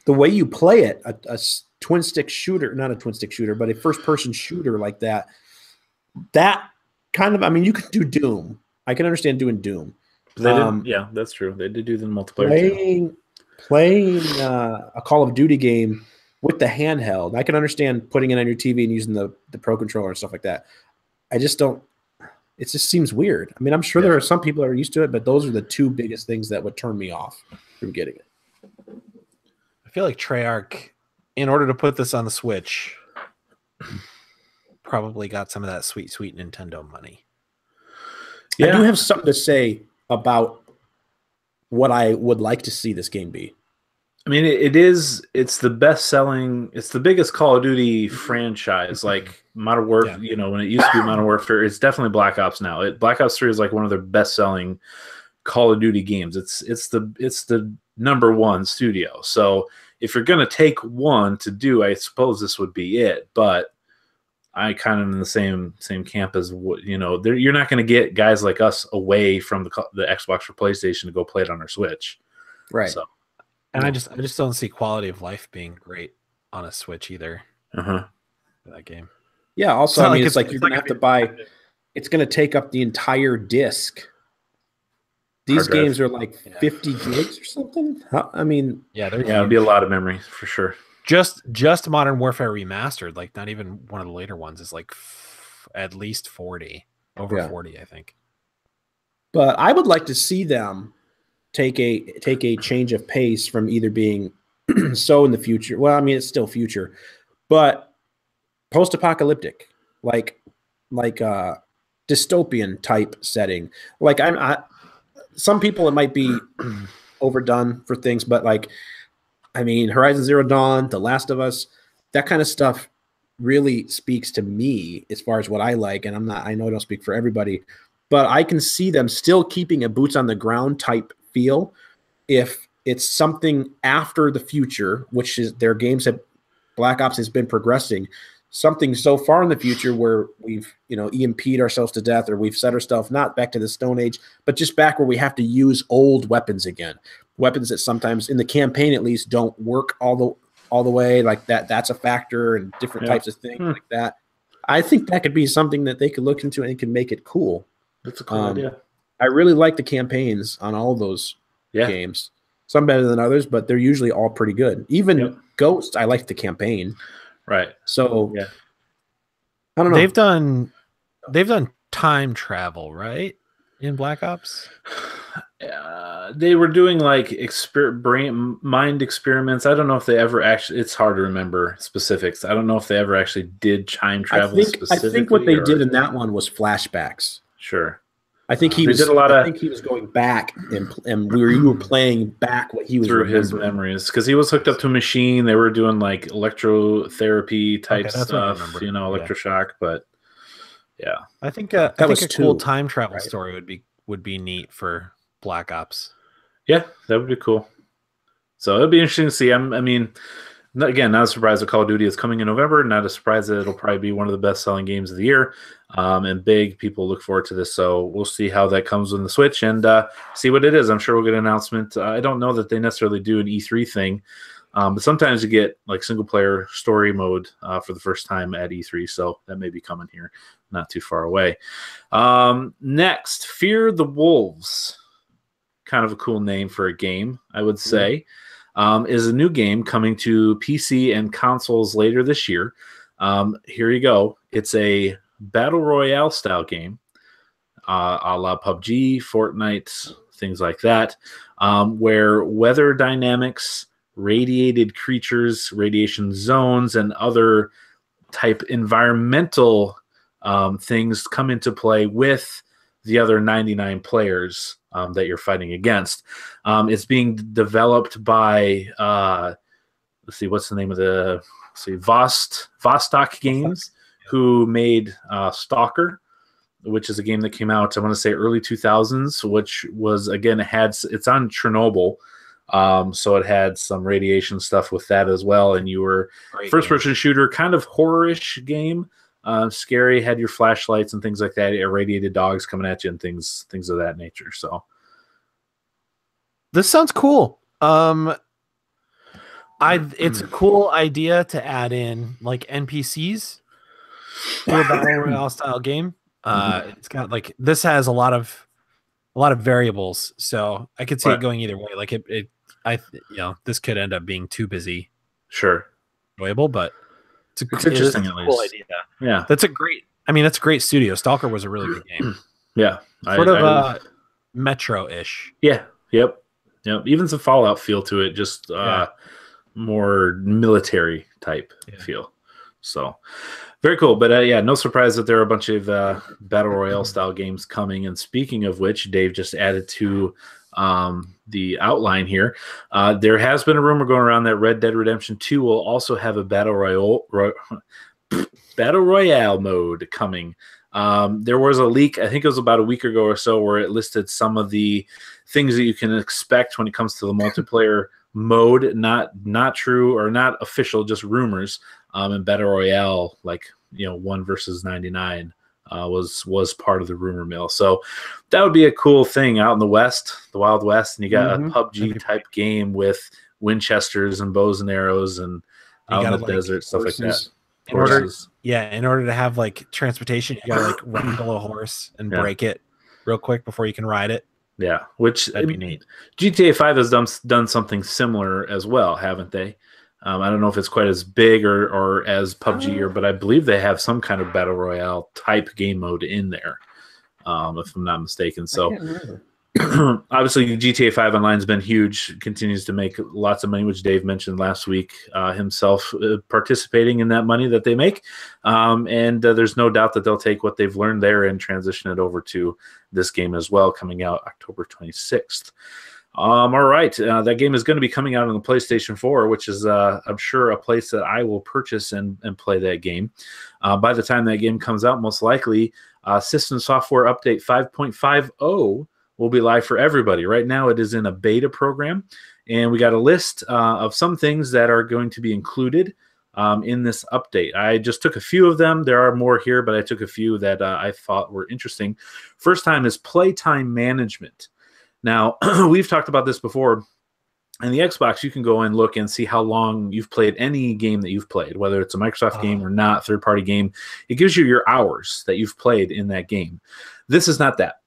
way you play it, a twin stick shooter, not a twin stick shooter, but a first person shooter like that kind of, I mean, you can do Doom. I can understand doing Doom. Yeah, that's true. They did do the multiplayer. Playing a Call of Duty game with the handheld, I can understand putting it on your TV and using the Pro Controller and stuff like that. I just don't. It just seems weird. I mean, I'm sure there are some people that are used to it, but those are the two biggest things that would turn me off from getting it. I feel like Treyarch, in order to put this on the Switch, probably got some of that sweet Nintendo money. Yeah. I do have something to say about what I would like to see this game be. I mean, it's the best selling, it's the biggest Call of Duty franchise, like Modern Warfare, when it used to be Modern Warfare, it's definitely Black Ops now. Black Ops 3 is like one of their best selling Call of Duty games. It's the number one studio. So if you're going to take one to do, I suppose this would be it, but I kind of in the same camp as you're not going to get guys like us away from the Xbox or PlayStation to go play it on their Switch. Right. So, and I just don't see quality of life being great on a Switch either. For that game. Yeah. Also, not I mean, like it's like it's you're not gonna have to gonna buy. It's gonna take up the entire disc. These Hard drive. games are like 50 gigs or something. I mean, Yeah, they're Yeah, it'd be a huge. lot of memory for sure. Just Modern Warfare Remastered, like not even one of the later ones, is like at least 40, over Yeah. 40, I think. but I would like to see them take a change of pace from either being so in the future. Well, I mean, it's still future, but post-apocalyptic, like dystopian type setting. Like some people it might be overdone for things, but like I mean, Horizon Zero Dawn, The Last of Us, that kind of stuff really speaks to me as far as what I like. And I know I don't speak for everybody, but I can see them still keeping a boots on the ground type feel if it's something after the future, which is their games have Black Ops has been progressing, something so far in the future where we've, EMP'd ourselves to death or we've set ourselves not back to the Stone Age, but just back where we have to use old weapons again. Weapons that sometimes in the campaign at least don't work all the way like that. That's a factor and different types of things like that. I think that could be something that they could look into and can make it cool. That's a cool idea. I really like the campaigns on all those games. Some better than others, but they're usually all pretty good. Even Ghost, I like the campaign. Right. So I don't know. They've done time travel, right? In Black Ops? They were doing like mind experiments. I don't know if they ever actually. It's hard to remember specifics. I don't know if they ever actually did time travel. I think what they did in that one was flashbacks. Sure. I think he was. I think he was going back, and you were playing back what he was through his memories because he was hooked up to a machine. They were doing like electrotherapy type stuff, electroshock. But yeah, I think a cool time travel story would be neat for Black Ops. Yeah, that would be cool. So it'll be interesting to see. I mean, again, not a surprise that Call of Duty is coming in November. Not a surprise that it'll probably be one of the best-selling games of the year. And big people look forward to this. So we'll see how that comes on the Switch and see what it is. I'm sure we'll get an announcement. I don't know that they necessarily do an E3 thing, but sometimes you get like single-player story mode for the first time at E3. So that may be coming here, not too far away. Next, Fear the Wolves. Kind of a cool name for a game, I would say. Is a new game coming to PC and consoles later this year. Here you go. It's a battle royale style game, a la PUBG, Fortnite, things like that, where weather dynamics, radiated creatures, radiation zones, and other type environmental things come into play with the other 99 players that you're fighting against. It's being developed by, let's see, what's the name of the, Vostok Games, who made Stalker, which is a game that came out, I want to say early 2000s, which was, again, it's on Chernobyl. So it had some radiation stuff with that as well. And you were first-person shooter, kind of horror-ish game. Scary, had your flashlights and things like that, irradiated dogs coming at you and things of that nature. So this sounds cool. It's a cool idea to add in like NPCs to a battle royale style game. It's got like this has a lot of variables, so I could see it going either way. Like this could end up being too busy. Sure, enjoyable, but it's interesting. It's a cool idea. Yeah, that's a great studio. Stalker was a really good game. Yeah, sort of Metro-ish. Yeah. Yep. Even some Fallout feel to it, just more military type feel. So very cool. But no surprise that there are a bunch of battle royale style games coming. And speaking of which, Dave just added to the outline here. There has been a rumor going around that Red Dead Redemption 2 will also have a battle royale mode coming. There was a leak, I think it was about a week ago or so, where it listed some of the things that you can expect when it comes to the multiplayer mode, not true or not official, just rumors. And battle royale, like 1 versus 99, was part of the rumor mill. So that would be a cool thing out in the West, the Wild West, and you got a PUBG type game with Winchesters and bows and arrows and out in the desert, stuff like that. In order, horses. in order to have like transportation, you gotta like wrangle a horse and break it real quick before you can ride it. Yeah, which That'd be neat. GTA 5 has done something similar as well, haven't they? I don't know if it's quite as big or as PUBG, but I believe they have some kind of battle royale type game mode in there, if I'm not mistaken. So obviously GTA 5 Online has been huge, continues to make lots of money, which Dave mentioned last week himself, participating in that money that they make. And there's no doubt that they'll take what they've learned there and transition it over to this game as well, coming out October 26th. All right. That game is going to be coming out on the PlayStation 4, which is, I'm sure, a place that I will purchase and play that game. By the time that game comes out, most likely, System Software Update 5.50 will be live for everybody. Right now, it is in a beta program, and we got a list of some things that are going to be included in this update. I just took a few of them. There are more here, but I took a few that I thought were interesting. First time is playtime management. Now, we've talked about this before. In the Xbox, you can go and look and see how long you've played any game that you've played, whether it's a Microsoft game or not, third-party game. It gives you your hours that you've played in that game. This is not that.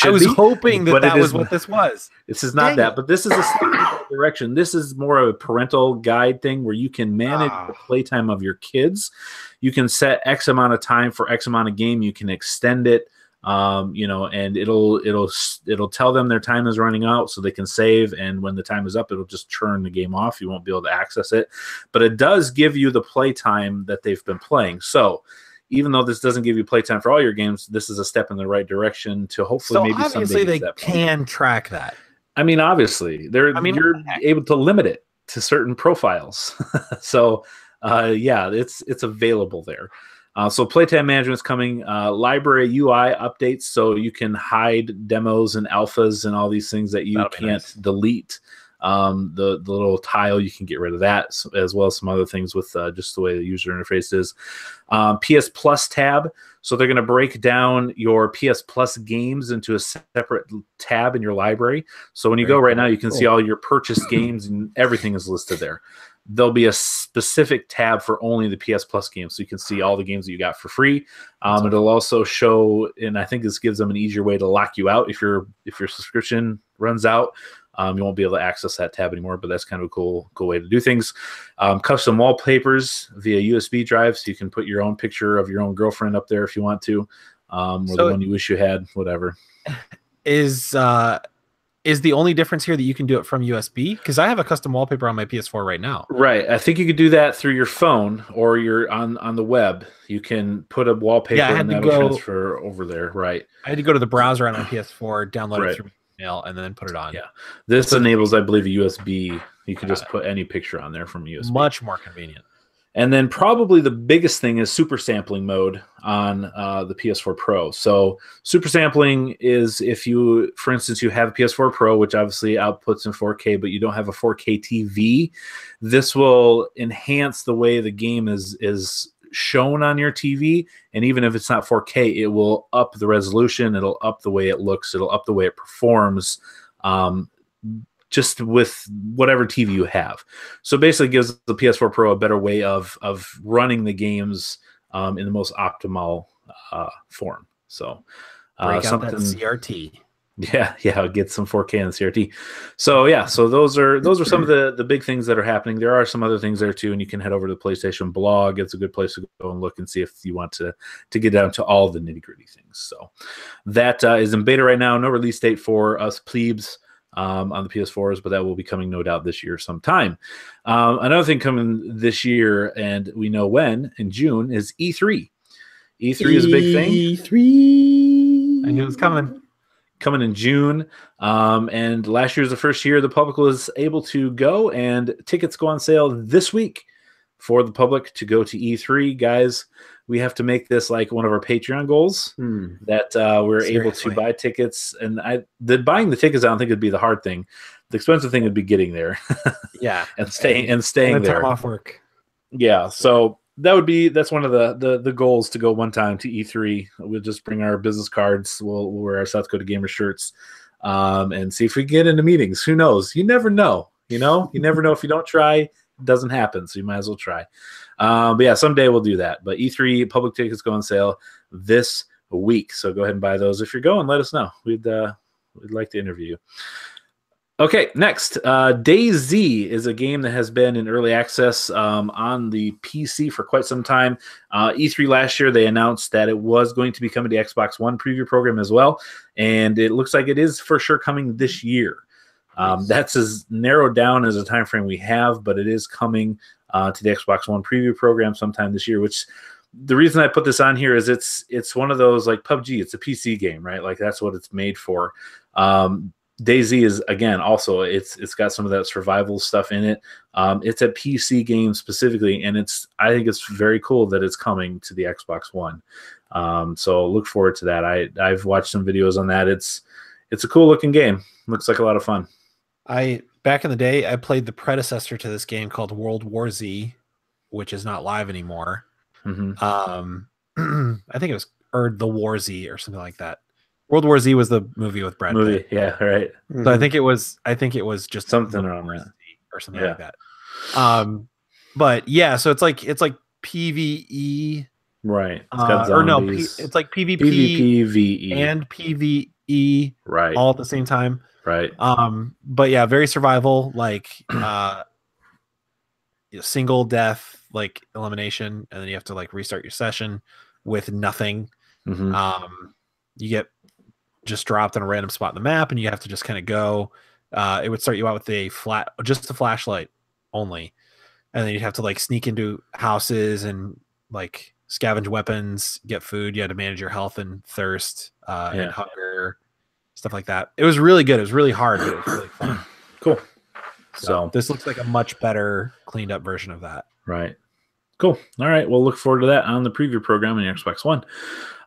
I was hoping that was what this was. This is not that, but this is a step in that direction. This is more of a parental guide thing where you can manage the playtime of your kids. You can set X amount of time for X amount of game. You can extend it. And it'll tell them their time is running out so they can save, and when the time is up, it'll just turn the game off. You won't be able to access it, but it does give you the play time that they've been playing. So even though this doesn't give you playtime for all your games, this is a step in the right direction to hopefully maybe obviously someday they can track that. I mean, obviously you're able to limit it to certain profiles. So it's available there. So playtime management is coming. Library UI updates, so you can hide demos and alphas and all these things that you can't delete. The little tile, you can get rid of that, as well as some other things with just the way the user interface is. PS Plus tab. So they're going to break down your PS Plus games into a separate tab in your library. So when you go right now, you can see all your purchased games and everything is listed there. There'll be a specific tab for only the PS Plus games, so you can see all the games that you got for free. It'll also show, and I think this gives them an easier way to lock you out if your subscription runs out. You won't be able to access that tab anymore, but that's kind of a cool way to do things. Custom wallpapers via USB drive, so you can put your own picture of your own girlfriend up there if you want to, or the one you wish you had, whatever. Is the only difference here that you can do it from USB? Because I have a custom wallpaper on my PS4 right now. Right. I think you could do that through your phone or you're on the web. You can put a wallpaper and that'll transfer over there. Right. I had to go to the browser on my PS4, download it through email, and then put it on. Yeah. This enables, I believe, a USB. You can just put any picture on there from USB. Much more convenient. And then probably the biggest thing is super sampling mode on the PS4 Pro. So super sampling is if you, for instance, you have a PS4 Pro, which obviously outputs in 4K, but you don't have a 4K TV. This will enhance the way the game is shown on your TV. And even if it's not 4K, it will up the resolution. It'll up the way it looks. It'll up the way it performs. Just with whatever TV you have. So basically it gives the PS4 Pro a better way of running the games in the most optimal form. So break out that CRT. Yeah, get some 4K on the CRT. So those are some of the big things that are happening. There are some other things there too, and you can head over to the PlayStation blog. It's a good place to go and look and see if you want to get down to all the nitty-gritty things. So that is in beta right now. No release date for us plebes on the PS4s, but that will be coming no doubt this year sometime. Another thing coming this year, and we know when, in June, is E3. E3 is a big thing. E3. I knew it was coming. Coming in June. And last year was the first year the public was able to go, and tickets go on sale this week for the public to go to E3. Guys, we have to make this like one of our Patreon goals that we're able to buy tickets. And buying the tickets, I don't think it'd be the hard thing. The expensive thing would be getting there. Yeah. and staying there. Time off work. Yeah. So that's one of the goals, to go one time to E3. We'll just bring our business cards. We'll wear our South Dakota Gamer shirts and see if we get into meetings. Who knows? You never know. You never know. If you don't try, it doesn't happen. So you might as well try. But yeah, someday we'll do that. But E3 public tickets go on sale this week, so go ahead and buy those. If you're going, let us know. We'd like to interview you. Okay, next, DayZ is a game that has been in early access on the PC for quite some time. E3 last year, they announced that it was going to be coming to the Xbox One preview program as well, and it looks like it is for sure coming this year. That's as narrowed down as a time frame we have, but it is coming to the Xbox One preview program sometime this year, which the reason I put this on here is it's one of those like PUBG. It's a PC game, right? Like that's what it's made for. DayZ is, again, also it's got some of that survival stuff in it. It's a PC game specifically, and I think it's very cool that it's coming to the Xbox One. So look forward to that. I've watched some videos on that. It's a cool looking game. Looks like a lot of fun. Back in the day, I played the predecessor to this game called World War Z, which is not live anymore. Mm-hmm. I think it was The War Z or something like that. World War Z was the movie with Brad Pitt. Yeah, right. So I think it was just something around that or something like that. But yeah, so it's like PvE, right? It's got zombies. It's like PvP, PvE, and PvE, right? All at the same time, right? But yeah, very survival, like single death, like elimination, and then you have to like restart your session with nothing. Mm-hmm. You get just dropped on a random spot in the map, and you have to just kind of go. It would start you out with just a flashlight only, and then you'd have to like sneak into houses and like scavenge weapons, get food. You had to manage your health and thirst and hunger, stuff like that. It was really good. It was really hard, but it was really fun. Cool. So this looks like a much better, cleaned up version of that. Right. Cool. All right. We'll look forward to that on the preview program on the Xbox One.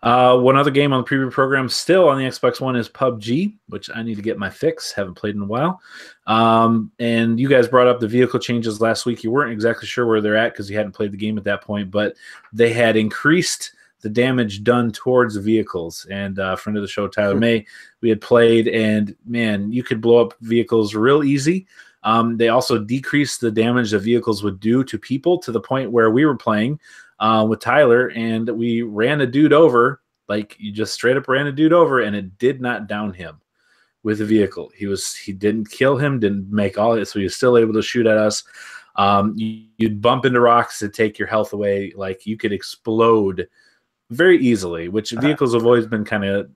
One other game on the preview program still on the Xbox One is PUBG, which I need to get my fix. Haven't played in a while. And you guys brought up the vehicle changes last week. You weren't exactly sure where they're at because you hadn't played the game at that point, but they had increased the damage done towards the vehicles. And a friend of the show, Tyler May, we had played, and man, you could blow up vehicles real easy. They also decreased the damage the vehicles would do to people to the point where we were playing with Tyler, and we ran a dude over. Like, you just straight up ran a dude over, and it did not down him with the vehicle. He didn't kill him, didn't make all it, so he was still able to shoot at us. You'd bump into rocks to take your health away. Like, you could explode very easily, which vehicles have always been kind of,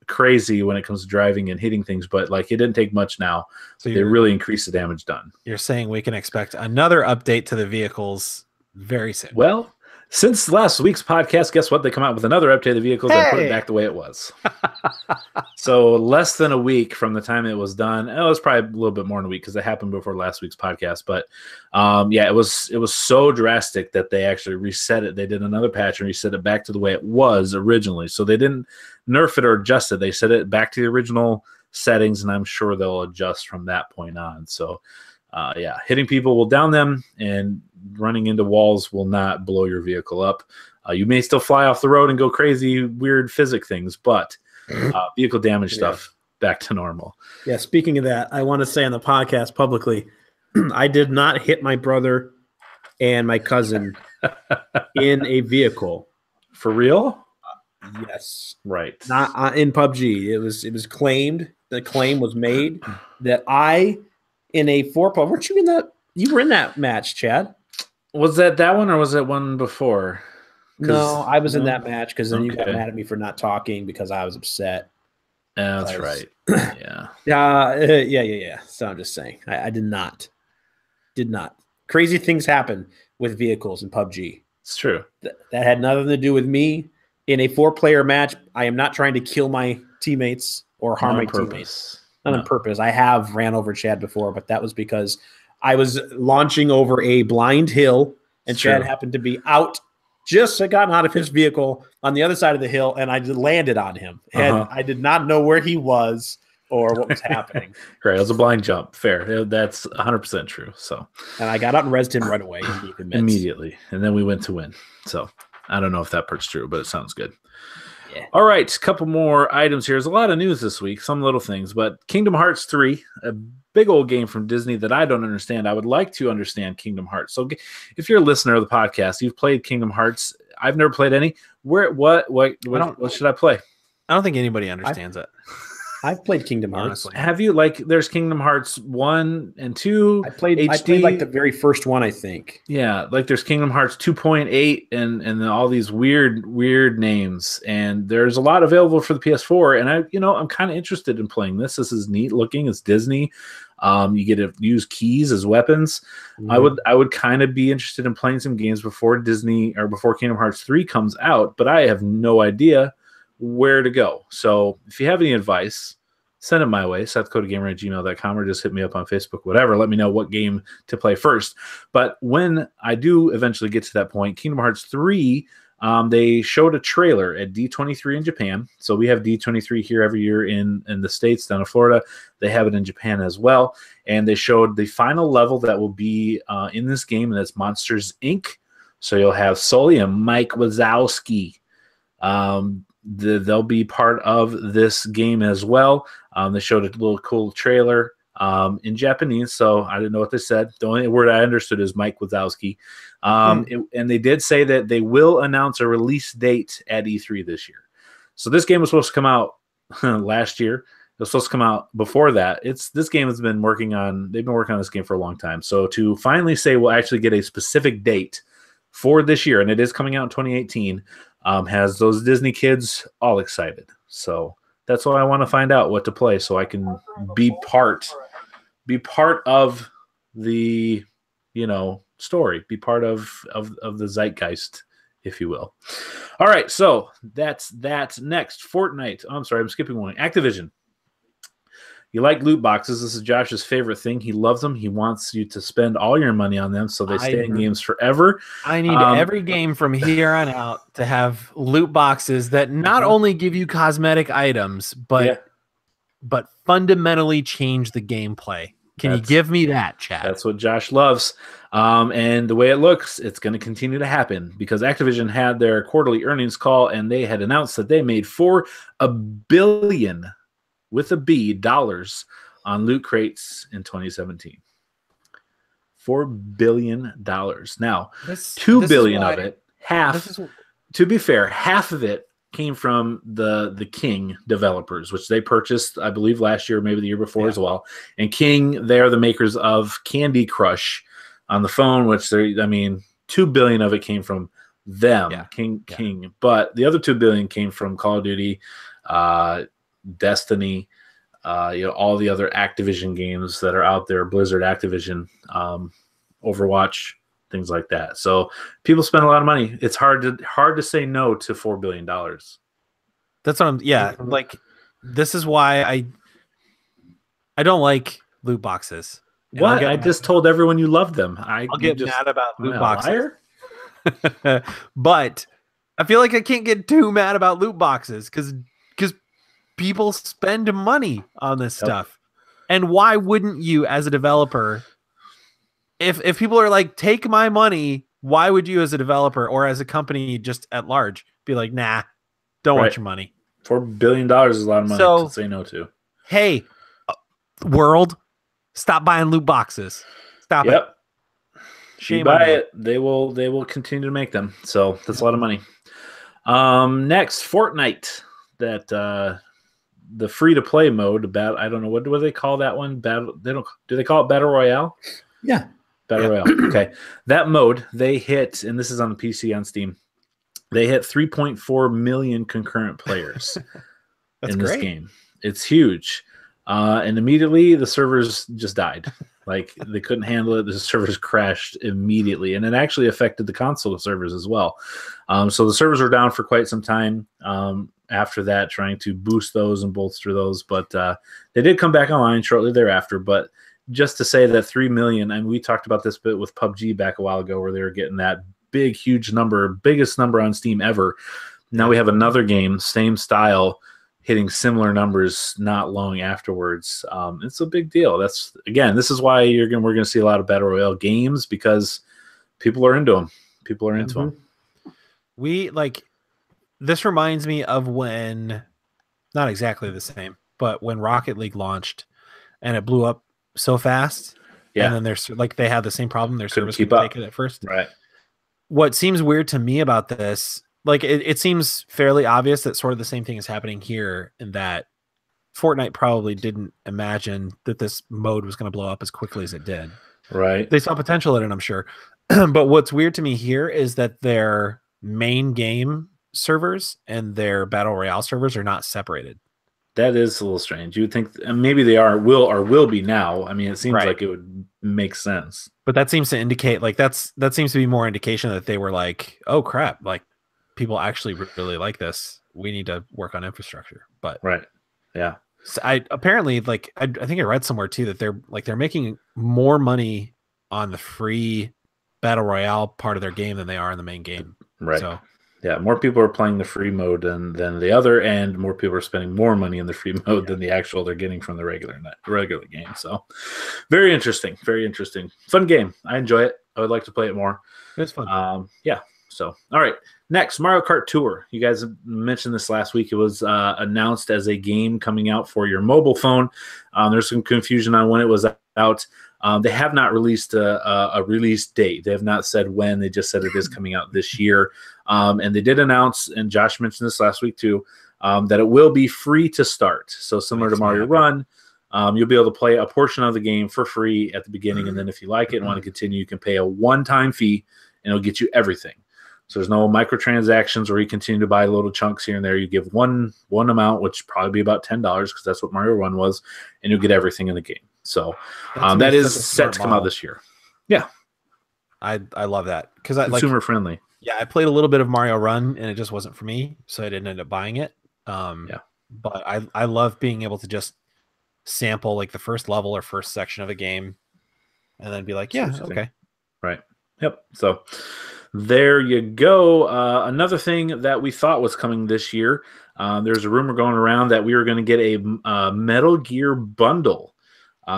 crazy when it comes to driving and hitting things, but like it didn't take much now. So they really increased the damage done. You're saying we can expect another update to the vehicles very soon. Well, since last week's podcast, guess what? They come out with another update of the vehicles and put it back the way it was. So less than a week from the time it was done. It was probably a little bit more than a week because it happened before last week's podcast. But yeah, it was so drastic that they actually reset it. They did another patch and reset it back to the way it was originally. So they didn't nerf it or adjust it. They set it back to the original settings, and I'm sure they'll adjust from that point on. So yeah, hitting people will down them, and running into walls will not blow your vehicle up. You may still fly off the road and go crazy, weird physics things, but vehicle damage stuff back to normal. Yeah, speaking of that, I want to say on the podcast publicly, I did not hit my brother and my cousin in a vehicle. For real? Yes. Right. Not in PUBG. It was claimed. The claim was made that I, in a 4-player, weren't you in that? You were in that match, Chad. Was that one or was it one before? No, I was in that match because then you got mad at me for not talking because I was upset. That's right. Yeah. Yeah. So I'm just saying, I did not. Crazy things happen with vehicles in PUBG. It's true. That had nothing to do with me. In a 4-player match, I am not trying to kill my teammates or harm my teammates. Not on purpose. I have ran over Chad before, but that was because I was launching over a blind hill, and Chad happened to be out, just had gotten out of his vehicle on the other side of the hill, and I just landed on him. And I did not know where he was or what was happening. Right, it was a blind jump. Fair. That's 100% true. So, and I got out and rezzed him right away. Immediately. And then we went to win. So I don't know if that part's true, but it sounds good. Yeah. All right, a couple more items here. There's a lot of news this week, some little things, but Kingdom Hearts 3, a big old game from Disney that I don't understand. I would like to understand Kingdom Hearts. So if you're a listener of the podcast, you've played Kingdom Hearts. I've never played any. What should I play? I don't think anybody understands it. I've played Kingdom Hearts. Honestly. Have you? Like, there's Kingdom Hearts 1 and 2. I played like the very first one, I think. Yeah, like there's Kingdom Hearts 2.8 and then all these weird names. And there's a lot available for the PS4. And I'm kind of interested in playing this. This is neat looking. It's Disney. You get to use keys as weapons. Mm-hmm. I would kind of be interested in playing some games before Disney or before Kingdom Hearts 3 comes out, but I have no idea where to go. So if you have any advice, send it my way, SethCodeGamer@gmail.com, or just hit me up on Facebook, whatever. Let me know what game to play first. But when I do eventually get to that point, Kingdom Hearts 3, they showed a trailer at D23 in Japan. So we have D23 here every year in the States, down in Florida. They have it in Japan as well. And they showed the final level that will be in this game, and that's Monsters, Inc. So you'll have Sully and Mike Wazowski. They'll be part of this game as well. They showed a little cool trailer in Japanese, so I didn't know what they said. The only word I understood is Mike Wazowski. And they did say that they will announce a release date at E3 this year. So this game was supposed to come out last year. It was supposed to come out before that. This game has been working on. They've been working on this game for a long time. So to finally say we'll actually get a specific date for this year, and it is coming out in 2018. Has those Disney kids all excited. So that's why I want to find out what to play, so I can be part of the story, be part of the zeitgeist, if you will. All right, so that's next. Fortnite. Oh, I'm sorry, I'm skipping one. Activision. You like loot boxes. This is Josh's favorite thing. He loves them. He wants you to spend all your money on them so they stay in games forever. I need every game from here on out to have loot boxes that not only give you cosmetic items, but fundamentally change the gameplay. Can you give me that, Chad? That's what Josh loves. And the way it looks, it's going to continue to happen because Activision had their quarterly earnings call, and they had announced that they made $4 billion with a B dollars on loot crates in 2017. $4 billion. Now, $2 billion of it, to be fair, half of it came from the King developers, which they purchased, I believe, last year, maybe the year before as well. And King, they are the makers of Candy Crush on the phone, which $2 billion of it came from them, King. But the other $2 billion came from Call of Duty, Destiny, all the other Activision games that are out there, Blizzard, Activision, Overwatch, things like that. So people spend a lot of money. It's hard to say no to $4 billion. That's what like, this is why I don't like loot boxes. What? I just told everyone you loved them. I'll get mad about loot boxes. But I feel like I can't get too mad about loot boxes because people spend money on this stuff. And why wouldn't you, as a developer, if people are like, take my money, why would you as a developer or as a company just at large be like, nah, don't want your money? $4 billion is a lot of money to say no to. Hey, world, stop buying loot boxes. Stop it. You buy it, they will continue to make them. So that's a lot of money. Next, Fortnite. That the free-to-play mode, I don't know, what do they call that one? Do they call it Battle Royale? Yeah. Battle Royale. Okay. That mode, they hit, and this is on the PC on Steam, they hit 3.4 million concurrent players in this game. It's huge. And immediately the servers just died. Like, they couldn't handle it. The servers crashed immediately. And it actually affected the console servers as well. So the servers were down for quite some time after that, trying to boost those and bolster those. But they did come back online shortly thereafter. But just to say that 3 million, and we talked about this bit with PUBG back a while ago where they were getting that big, huge number, biggest number on Steam ever. Now we have another game, same style, hitting similar numbers not long afterwards. It's a big deal. This is why we're going to see a lot of Battle Royale games, because people are into them. People are into them. This reminds me of when, not exactly the same, but when Rocket League launched and it blew up so fast. Yeah. And then there's like they had the same problem. Their Couldn't service keep couldn't up. take it at first. Right. What seems weird to me about this, like it seems fairly obvious that sort of the same thing is happening here, in that Fortnite probably didn't imagine that this mode was going to blow up as quickly as it did. Right. They saw potential in it, I'm sure. But what's weird to me here is that their main game servers and their battle royale servers are not separated. That is a little strange. You would think maybe they will be now. I mean, it seems Right. like it would make sense. But that seems to indicate like that seems to be more indication that they were like, oh crap, like people actually really like this. We need to work on infrastructure. But Right. Yeah. so I apparently like I think I read somewhere too that they're making more money on the free battle royale part of their game than they are in the main game. Right. So yeah, more people are playing the free mode than the other, and more people are spending more money in the free mode than the actual they're getting from the regular game. So very interesting. Very interesting. Fun game. I enjoy it. I would like to play it more. it's fun. Yeah. So, all right. Next, Mario Kart Tour. You guys mentioned this last week. It was announced as a game coming out for your mobile phone. There's some confusion on when it was out. They have not released a release date. They have not said when. They just said it is coming out this year. And they did announce, and Josh mentioned this last week too, that it will be free to start. So similar to Mario Run, you'll be able to play a portion of the game for free at the beginning. And then if you like it and want to continue, you can pay a one-time fee and it'll get you everything. So there's no microtransactions where you continue to buy little chunks here and there. You give one amount, which probably be about $10 because that's what Mario Run was, and you'll get everything in the game. So that is set to come out this year. Yeah, I love that because consumer friendly. Yeah, I played a little bit of Mario Run and it just wasn't for me, so I didn't end up buying it. But I love being able to just sample like the first level or first section of a game, and then be like, yeah, okay, right, yep. So there you go. Another thing that we thought was coming this year, there's a rumor going around that we were going to get a Metal Gear bundle.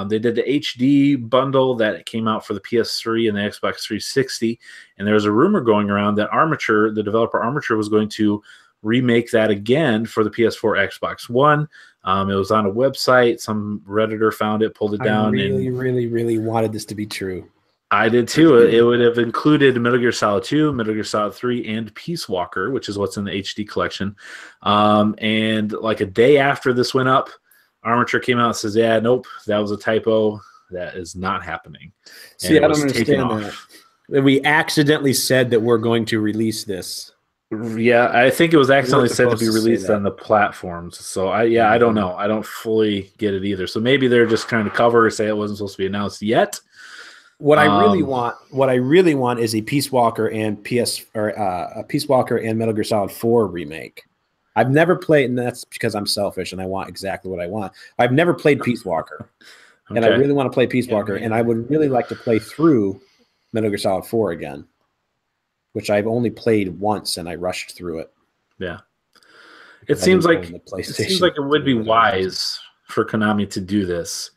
They did the HD bundle that came out for the PS3 and the Xbox 360, and there was a rumor going around that Armature, the developer Armature, was going to remake that again for the PS4, Xbox One. It was on a website. Some Redditor found it, pulled it down. I really wanted this to be true. I did too. It would have included Metal Gear Solid 2, Metal Gear Solid 3, and Peace Walker, which is what's in the HD collection. And like a day after this went up, Armature came out and says, yeah, nope, that was a typo. That is not happening. See, I don't understand that. We accidentally said that we're going to release this. Yeah, I think it was accidentally said to be released on the platforms. So I don't know. I don't fully get it either. So maybe they're just trying to cover or say it wasn't supposed to be announced yet. What I really want is a Peace Walker and a Peace Walker and Metal Gear Solid 4 remake. I've never played, and that's because I'm selfish and I want exactly what I want. I've never played Peace Walker, and I really want to play Peace Walker, and I would really like to play through Metal Gear Solid 4 again, which I've only played once, and I rushed through it. Yeah, it seems like it would be wise for Konami to do this.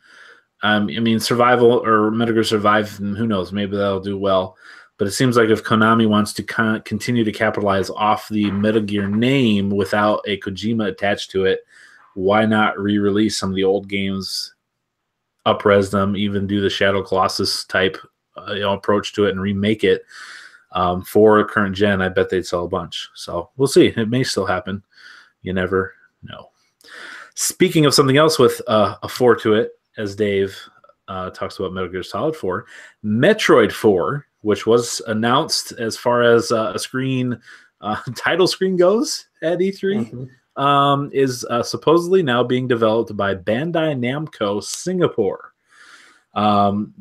I mean, Survival or Metal Gear Survive, who knows? Maybe that'll do well. But it seems like if Konami wants to continue to capitalize off the Metal Gear name without a Kojima attached to it, why not re-release some of the old games, up-res them, even do the Shadow Colossus type approach to it and remake it for a current gen? I bet they'd sell a bunch. So we'll see. It may still happen. You never know. Speaking of something else with a 4 to it, as Dave talks about Metal Gear Solid 4, Metroid 4, which was announced as far as a screen title screen goes at E3, is supposedly now being developed by Bandai Namco Singapore. So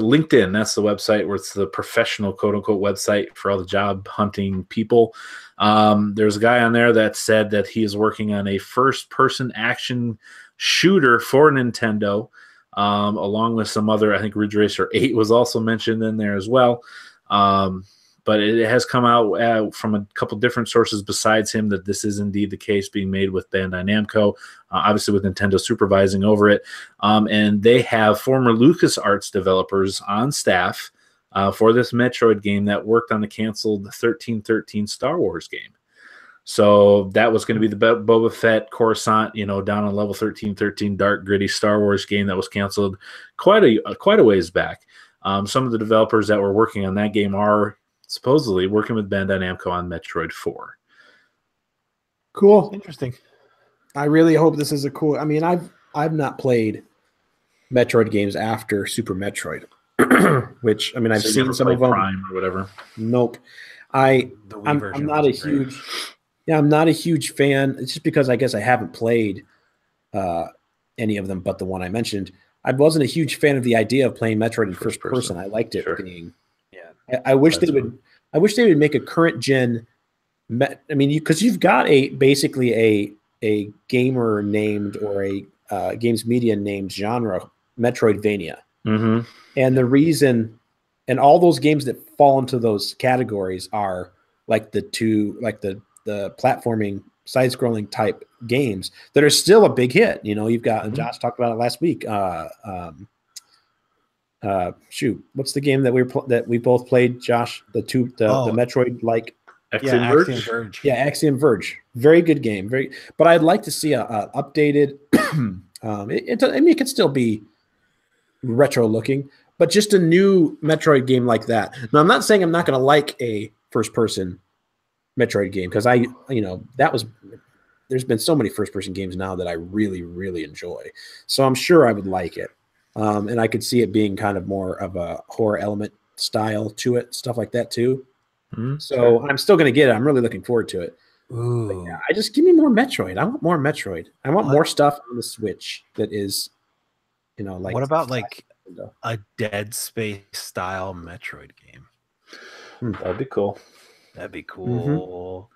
LinkedIn, that's the website where it's the professional quote-unquote website for all the job hunting people. There's a guy on there that said that he is working on a first-person action shooter for Nintendo, along with some other, I think Ridge Racer 8 was also mentioned in there as well. But it has come out from a couple different sources besides him that this is indeed the case, being made with Bandai Namco, obviously with Nintendo supervising over it. And they have former LucasArts developers on staff for this Metroid game that worked on the canceled 1313 Star Wars game. So that was going to be the Boba Fett Coruscant, down on level 1313, dark, gritty Star Wars game that was canceled quite a ways back. Some of the developers that were working on that game are supposedly working with Bandai Namco on Metroid 4. Cool. Interesting. I really hope this is a cool. I mean, I've not played Metroid games after Super Metroid, which I mean I've seen some of them. Prime or whatever. Nope. I'm not a huge. Yeah, I'm not a huge fan. It's just because I guess I haven't played any of them, but the one I mentioned. I wasn't a huge fan of the idea of playing Metroid in first person. I liked it being. Yeah, I wish they would. I wish they would make a current gen. I mean, because you've got basically a gamer named or a games media named genre Metroidvania, and the reason, and all those games that fall into those categories are like the platforming side-scrolling type games that are still a big hit. You've got Josh talked about it last week. What's the game that we both played, Josh? The Metroid like Axiom Verge. Yeah, Axiom Verge. Very good game. But I'd like to see a updated. I mean, it could still be retro looking, but just a new Metroid game like that. Now, I'm not saying I'm not going to like a first-person Metroid game because there's been so many first-person games now that I really, really enjoy. So I'm sure I would like it, and I could see it being kind of more of a horror element style to it, stuff like that too. So I'm still going to get it. I'm really looking forward to it. Yeah, I just give me more Metroid. I want more Metroid. I want more stuff on the Switch that is, like. What about like a Dead Space style Metroid game? That'd be cool. That'd be cool.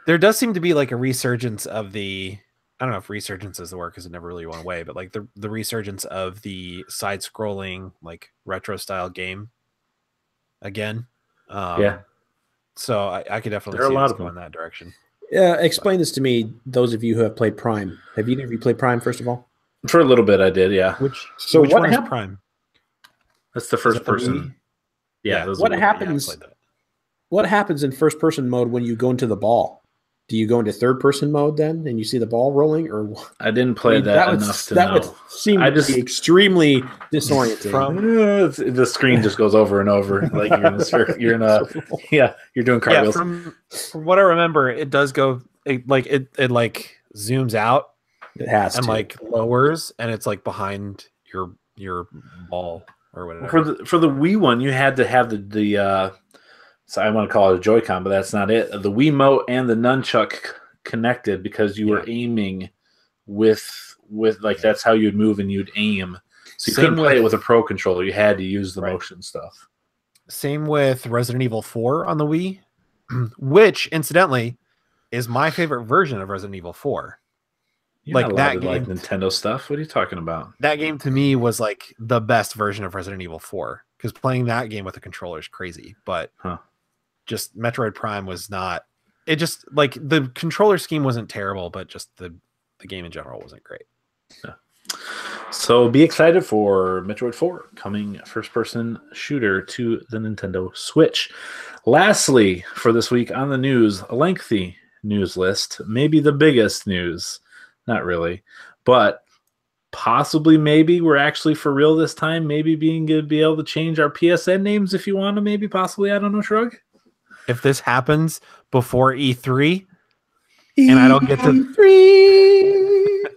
There does seem to be like a resurgence of the. I don't know if resurgence is the word because it never really went away, but like the resurgence of the side-scrolling like retro style game again. Yeah. So I could definitely see this go in that direction. Explain this to me, those of you who have played Prime. Have either of you played Prime, first of all? For a little bit, I did, yeah. Which what one is Prime? That's the first person. Yeah. What happens? What happens in first person mode when you go into the ball? Do you go into third person mode then, and you see the ball rolling, or what? I didn't play that enough to know. That would seem to be extremely disorienting. The screen just goes over and over, like you're doing cartwheels. From what I remember, it does go. It zooms out. It has and to. like lowers, and it's like behind your ball or whatever. For the Wii one, you had to have the so I want to call it a Joy-Con, but that's not it. The Wiimote and the nunchuck connected because you were aiming with that's how you'd move and you'd aim. So you couldn't play it with a Pro controller. You had to use the motion stuff. Same with Resident Evil 4 on the Wii, which incidentally is my favorite version of Resident Evil 4. You're like that game, like Nintendo stuff. What are you talking about? That game to me was like the best version of Resident Evil 4 because playing that game with a controller is crazy. But just Metroid Prime was not. It just like the controller scheme wasn't terrible, but just the game in general wasn't great. Yeah. So be excited for Metroid 4 coming first-person shooter to the Nintendo Switch. Lastly, for this week on the news, a lengthy news list, maybe the biggest news. Not really, but possibly maybe we're actually for real this time. Maybe being going to be able to change our PSN names if you want to. Maybe possibly, I don't know, Shrug. If this happens before E3, and I don't get to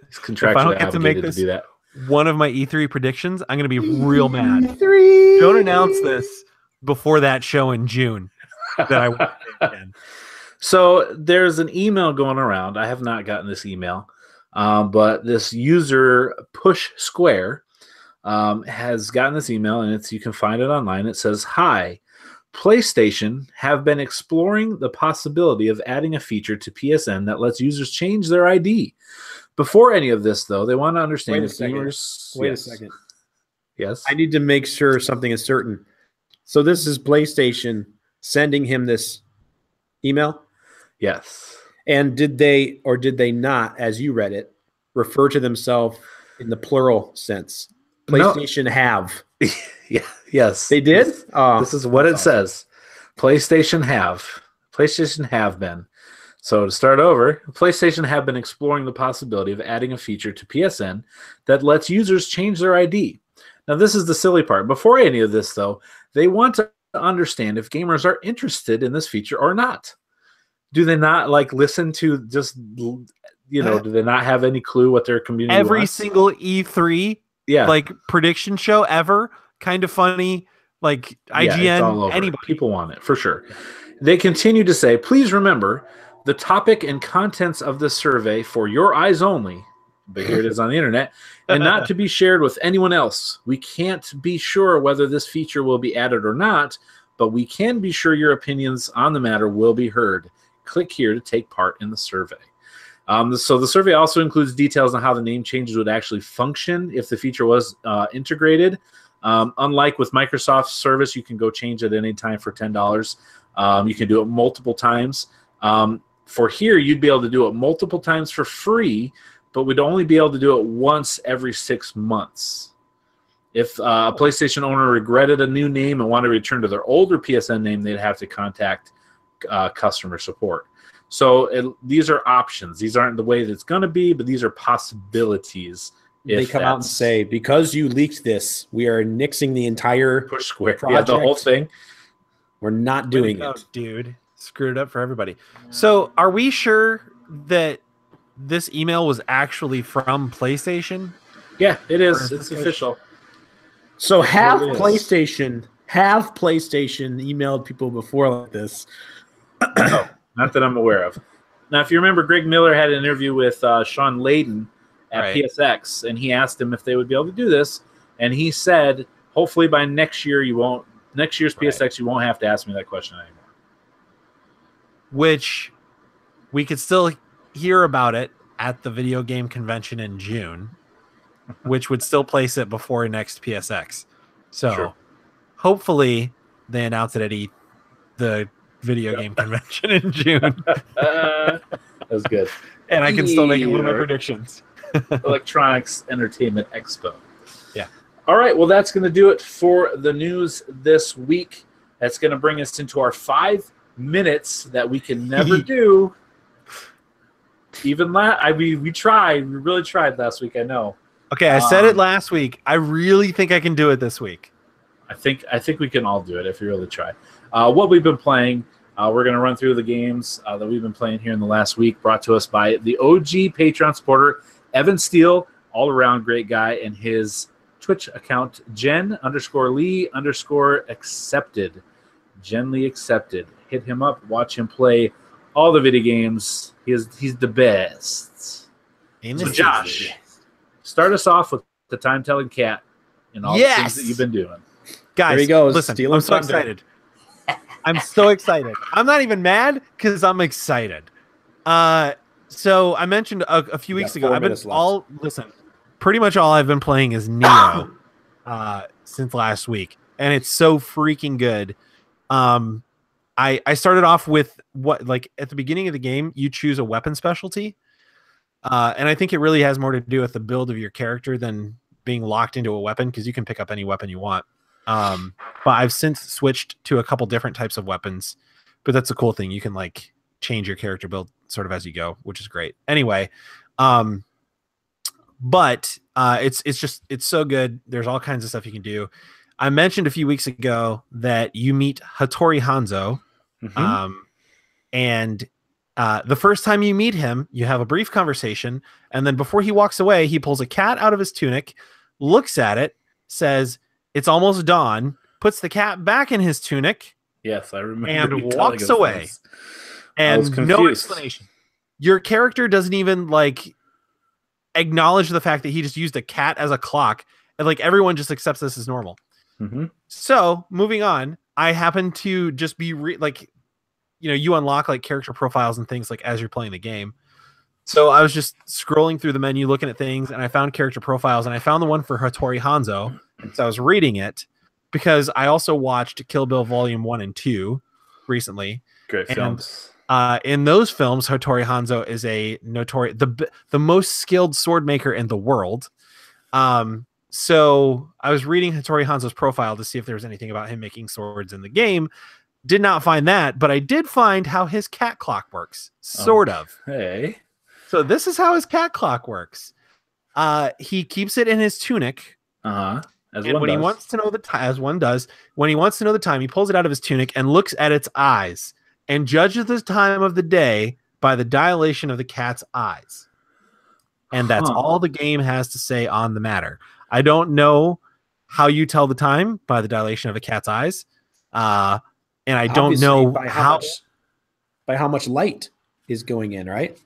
it's contractually obligated to do that. One of my E3 predictions, I'm going to be real mad. Don't announce this before that show in June. That I won't again. So there's an email going around. I have not gotten this email. But this user Push Square has gotten this email, and you can find it online. It says, "Hi, PlayStation have been exploring the possibility of adding a feature to PSN that lets users change their ID. Before any of this, though, they want to understand if viewers." Wait a second. Yes. I need to make sure something is certain. So this is PlayStation sending him this email? Yes. And did they or did they not, as you read it, refer to themselves in the plural sense? PlayStation have. Yeah. Yes. They did? This is what it says. PlayStation have been. So to start over, PlayStation have been exploring the possibility of adding a feature to PSN that lets users change their ID. Now, this is the silly part. Before any of this, though, they want to understand if gamers are interested in this feature or not. Do they not listen to just, do they not have any clue what their community Every wants? single E3 prediction show ever, Kind of Funny, IGN, it's all over. Anybody. People want it, for sure. They continue to say, please remember, the topic and contents of this survey for your eyes only, but here it is on the internet, and not to be shared with anyone else. We can't be sure whether this feature will be added or not, but we can be sure your opinions on the matter will be heard. Click here to take part in the survey. So the survey also includes details on how the name changes would actually function if the feature was integrated. Unlike with Microsoft's service, you can go change it any time for $10. You can do it multiple times. For here, you'd be able to do it multiple times for free, but we'd only be able to do it once every 6 months. If a PlayStation owner regretted a new name and wanted to return to their older PSN name, they'd have to contact customer support. So these are options. These aren't the way that it's going to be, but these are possibilities. They come out and say, because you leaked this, we are nixing the entire push square. project. Yeah, the whole thing. We're not doing it. Dude. Screwed it up for everybody. So are we sure that this email was actually from PlayStation? Yeah, it is. It's official. So have PlayStation emailed people before like this? No, not that I'm aware of. Now, if you remember, Greg Miller had an interview with Sean Layden at PSX, and he asked him if they would be able to do this, and he said, hopefully by next year's PSX, you won't have to ask me that question anymore. Which we could still hear about it at the video game convention in June, which would still place it before next PSX. So hopefully they announce it at the video game convention in June. That was good. And I can still make one of my predictions. Electronics Entertainment Expo. Yeah. All right. Well, that's going to do it for the news this week. That's going to bring us into our 5 minutes that we can never do. Even we tried. We really tried last week. I know. Okay, I said it last week. I really think I can do it this week. I think we can all do it if we really try. What we've been playing, we're going to run through the games that we've been playing here in the last week, brought to us by the OG Patreon supporter, Evan Steele, all-around great guy, and his Twitch account, Jen_Lee_accepted. Jen Lee accepted. Hit him up. Watch him play all the video games. He's the best. So Josh, start us off with the time-telling cat and all the things that you've been doing. Guys, there he goes. Listen, I'm so excited. I'm so excited. I'm not even mad because I'm excited. So I mentioned a few weeks ago, pretty much all I've been playing is Neo since last week, and it's so freaking good. I started off with at the beginning of the game, you choose a weapon specialty. And I think it really has more to do with the build of your character than being locked into a weapon, because you can pick up any weapon you want. But I've since switched to a couple different types of weapons, but that's a cool thing. You can change your character build sort of as you go, which is great. Anyway, but it's so good. There's all kinds of stuff you can do. I mentioned a few weeks ago that you meet Hattori Hanzo. And the first time you meet him, you have a brief conversation, and then before he walks away, he pulls a cat out of his tunic, looks at it, says, "It's almost dawn," puts the cat back in his tunic. Yes, I remember. And walks away. And no explanation. Your character doesn't even acknowledge the fact that he just used a cat as a clock, and everyone just accepts this as normal. So moving on, I happen to just be you unlock character profiles and things as you're playing the game. So I was just scrolling through the menu, looking at things, and I found character profiles, and I found the one for Hattori Hanzo. And so I was reading it because I also watched Kill Bill Volume 1 and 2 recently. Great films. In those films, Hattori Hanzo is the most skilled sword maker in the world. So I was reading Hattori Hanzo's profile to see if there was anything about him making swords in the game. Did not find that, but I did find how his cat clock works. Sort of. Hey. So this is how his cat clock works. He keeps it in his tunic. As And when he wants to know the time, as one does, when he wants to know the time, he pulls it out of his tunic and looks at its eyes and judges the time of the day by the dilation of the cat's eyes. And that's all the game has to say on the matter. I don't know how you tell the time by the dilation of a cat's eyes. And I don't know by how much light is going in, right?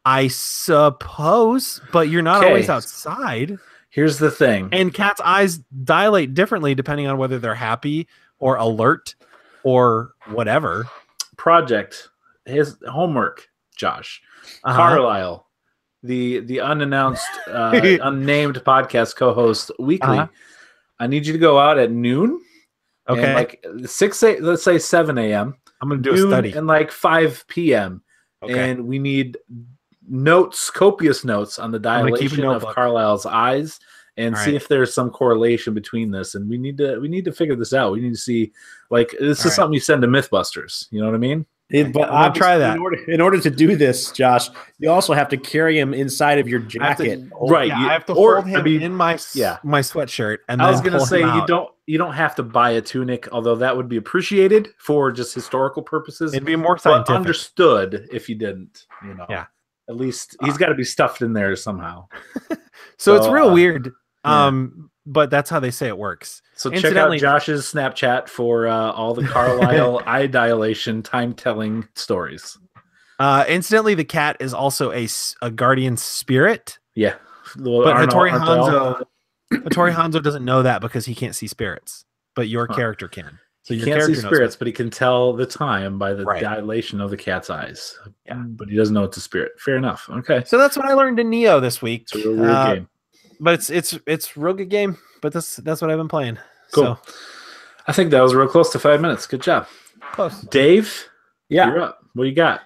I suppose, but you're not always outside. Here's the thing. And cats' eyes dilate differently depending on whether they're happy or alert or whatever. Project, his homework, Josh. Carlisle, the unannounced, unnamed podcast co-host weekly. I need you to go out at noon. Okay. And like 8, let's say 7 a.m. I'm going to do a study. And like 5 p.m. Okay. And we need notes, copious notes on the dilation of Carlisle's eyes and see if there's some correlation between this. And we need to figure this out. We need to see, like, this is something you send to Mythbusters. You know what I mean? But I'll try that. In order to do this, Josh, you also have to carry him inside of your jacket. I have to hold him in my sweatshirt. And I was going to say you don't have to buy a tunic, although that would be appreciated for just historical purposes. It'd be more scientific. But understood if you didn't, you know. Yeah. At least he's got to be stuffed in there somehow. So it's real weird. But that's how they say it works. So check out Josh's Snapchat for all the Carlisle eye dilation time telling stories. Incidentally, the cat is also a guardian spirit. Yeah. But Hattori Hanzo doesn't know that because he can't see spirits. But your character can. So he can't see spirits, but he can tell the time by the dilation of the cat's eyes. Yeah. But he doesn't know it's a spirit. Fair enough. Okay. So that's what I learned in Neo this week. It's a real weird game. But it's a real good game. But that's what I've been playing. Cool. So, I think that was real close to 5 minutes. Good job. Close. Dave, yeah, you're up. What do you got?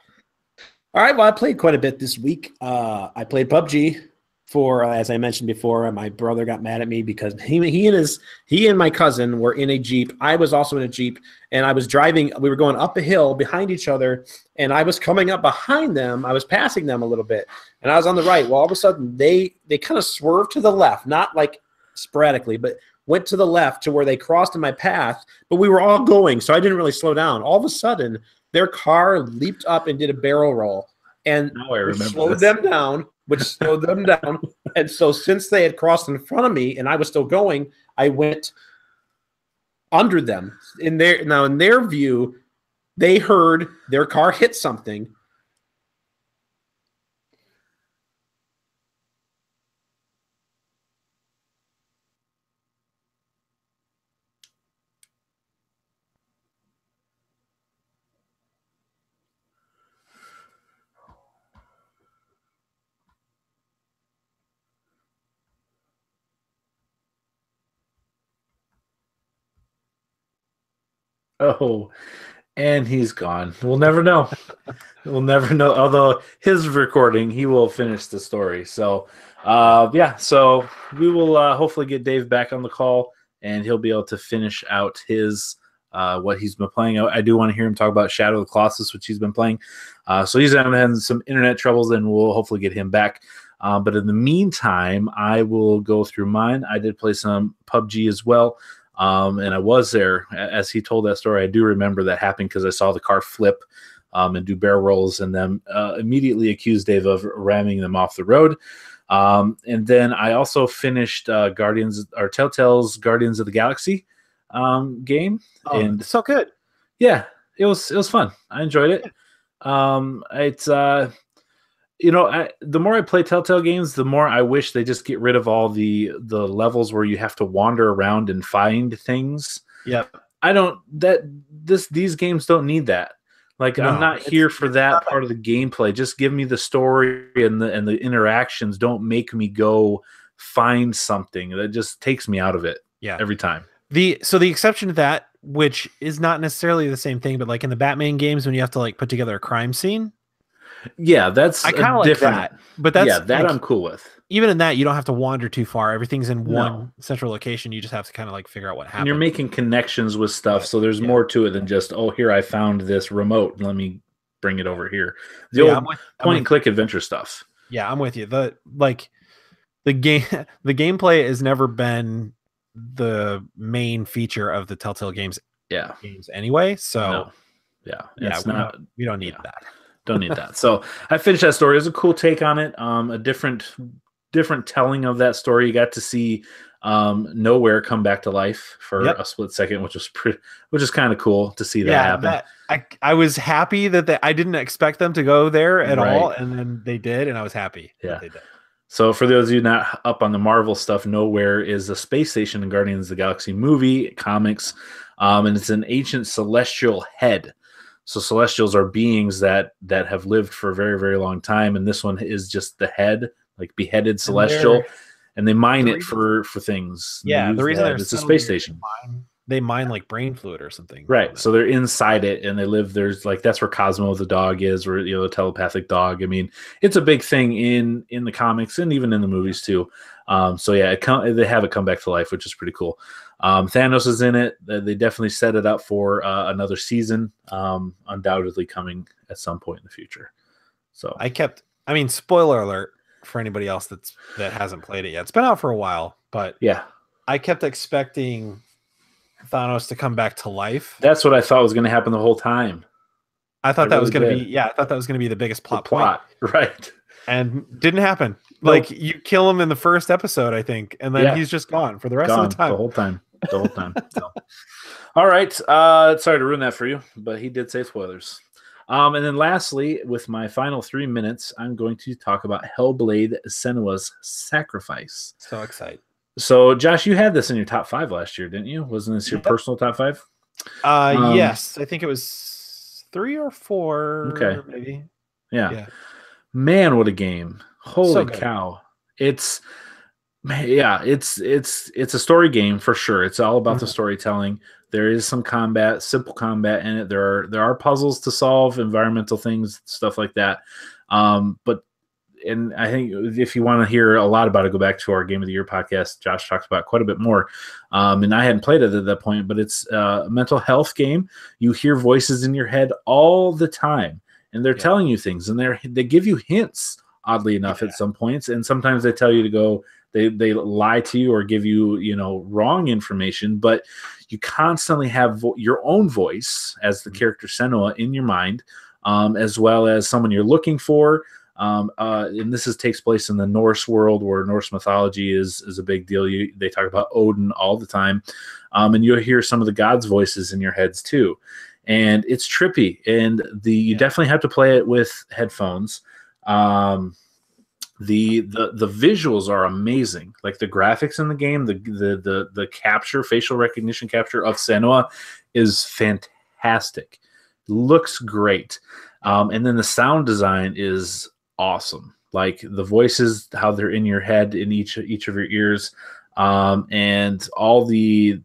All right. Well, I played quite a bit this week. I played PUBG for, as I mentioned before, my brother got mad at me because he and my cousin were in a Jeep. I was also in a Jeep, and I was driving. We were going up a hill behind each other, and I was coming up behind them. I was passing them a little bit, and I was on the right. Well, all of a sudden, they kind of swerved to the left, not like sporadically, but went to the left to where they crossed in my path, but we were all going, so I didn't really slow down. All of a sudden, their car leaped up and did a barrel roll, and slowed them down, which slowed them down. And so since they had crossed in front of me and I was still going, I went under them. In their view, they heard their car hit something. Oh, and he's gone. We'll never know. We'll never know. Although his recording, he will finish the story. So, so we will hopefully get Dave back on the call, and he'll be able to finish out his what he's been playing. I do want to hear him talk about Shadow of the Colossus, which he's been playing. So he's having some internet troubles, and we'll hopefully get him back. But in the meantime, I will go through mine. I did play some PUBG as well. And I was there as he told that story. I do remember that happening because I saw the car flip and do barrel rolls, and then immediately accused Dave of ramming them off the road. And then I also finished Telltale's Guardians of the Galaxy game. Oh, and so good. Yeah, it was fun. I enjoyed it. It's the more I play Telltale games, the more I wish they just get rid of all the levels where you have to wander around and find things. Yep. These games don't need that. Like, no, I'm not here for that part of the gameplay. Just give me the story and the interactions. Don't make me go find something. That just takes me out of it. Yeah. Every time. So the exception to that, which is not necessarily the same thing, but like in the Batman games when you have to like put together a crime scene. Yeah, that's I kind of like different. that, but that's yeah, that like, I'm cool with. even in that, you don't have to wander too far. Everything's in No. one central location. You just have to kind of like figure out what happened. And you're making connections with stuff, But, so there's yeah. more to it than just, oh, here I found this remote. Let me bring it over here. The But yeah, old point and click adventure stuff. Yeah, I'm with you. The game, the gameplay has never been the main feature of the Telltale games anyway. So No. Yeah, it's not. We don't need that. Don't need that. So I finished that story. It was a cool take on it. A different telling of that story. You got to see Nowhere come back to life for a split second, which is kind of cool to see that happen. I was happy that I didn't expect them to go there at all, and then they did, and I was happy that they did. So for those of you not up on the Marvel stuff, Nowhere is a space station in Guardians of the Galaxy movie, comics, and it's an ancient celestial head. So celestials are beings that have lived for a very, very long time, and this one is just the head, like beheaded celestial, and they mine it for things. Yeah, the reason it's a space station. They mine like brain fluid or something. Right. So they're inside it and they live. There's like, that's where Cosmo the dog is, or, the telepathic dog. I mean, it's a big thing in the comics and even in the movies too. So yeah, they have it come back to life, which is pretty cool. Thanos is in it. They definitely set it up for another season, undoubtedly coming at some point in the future. So spoiler alert for anybody else that hasn't played it yet. It's been out for a while, but yeah, I kept expecting Thanos to come back to life. That's what I thought was going to happen the whole time. I thought that was going to be, I thought that was going to be the biggest plot, right? And didn't happen. Nope. Like, you kill him in the first episode, I think, and then he's just gone for the rest of the time. The whole time. So. All right. Sorry to ruin that for you, but he did say spoilers. And then lastly, with my final 3 minutes, I'm going to talk about Hellblade: Senua's Sacrifice. So excited. So, Josh, you had this in your top 5 last year, didn't you? Wasn't this your personal top 5? Yes, I think it was 3 or 4. Okay, maybe. Yeah. Man, what a game! Holy cow! It's a story game for sure. It's all about the storytelling. There is some combat, simple combat in it. There are puzzles to solve, environmental things, stuff like that. And I think if you want to hear a lot about it, go back to our Game of the Year podcast. Josh talks about it quite a bit more. And I hadn't played it at that point, but it's a mental health game. You hear voices in your head all the time, and they're telling you things, and they give you hints, oddly enough, at some points. And sometimes they tell you to go, they lie to you or give you, wrong information, but you constantly have your own voice as the character Senua in your mind, as well as someone you're looking for. And this takes place in the Norse world, where Norse mythology is a big deal. They talk about Odin all the time, and you'll hear some of the gods' voices in your heads too. And it's trippy, and you definitely have to play it with headphones. The visuals are amazing. Like the graphics in the game, the capture, facial recognition capture of Senua is fantastic. Looks great. And then the sound design is awesome. Like the voices, how they're in your head in each of your ears, and all the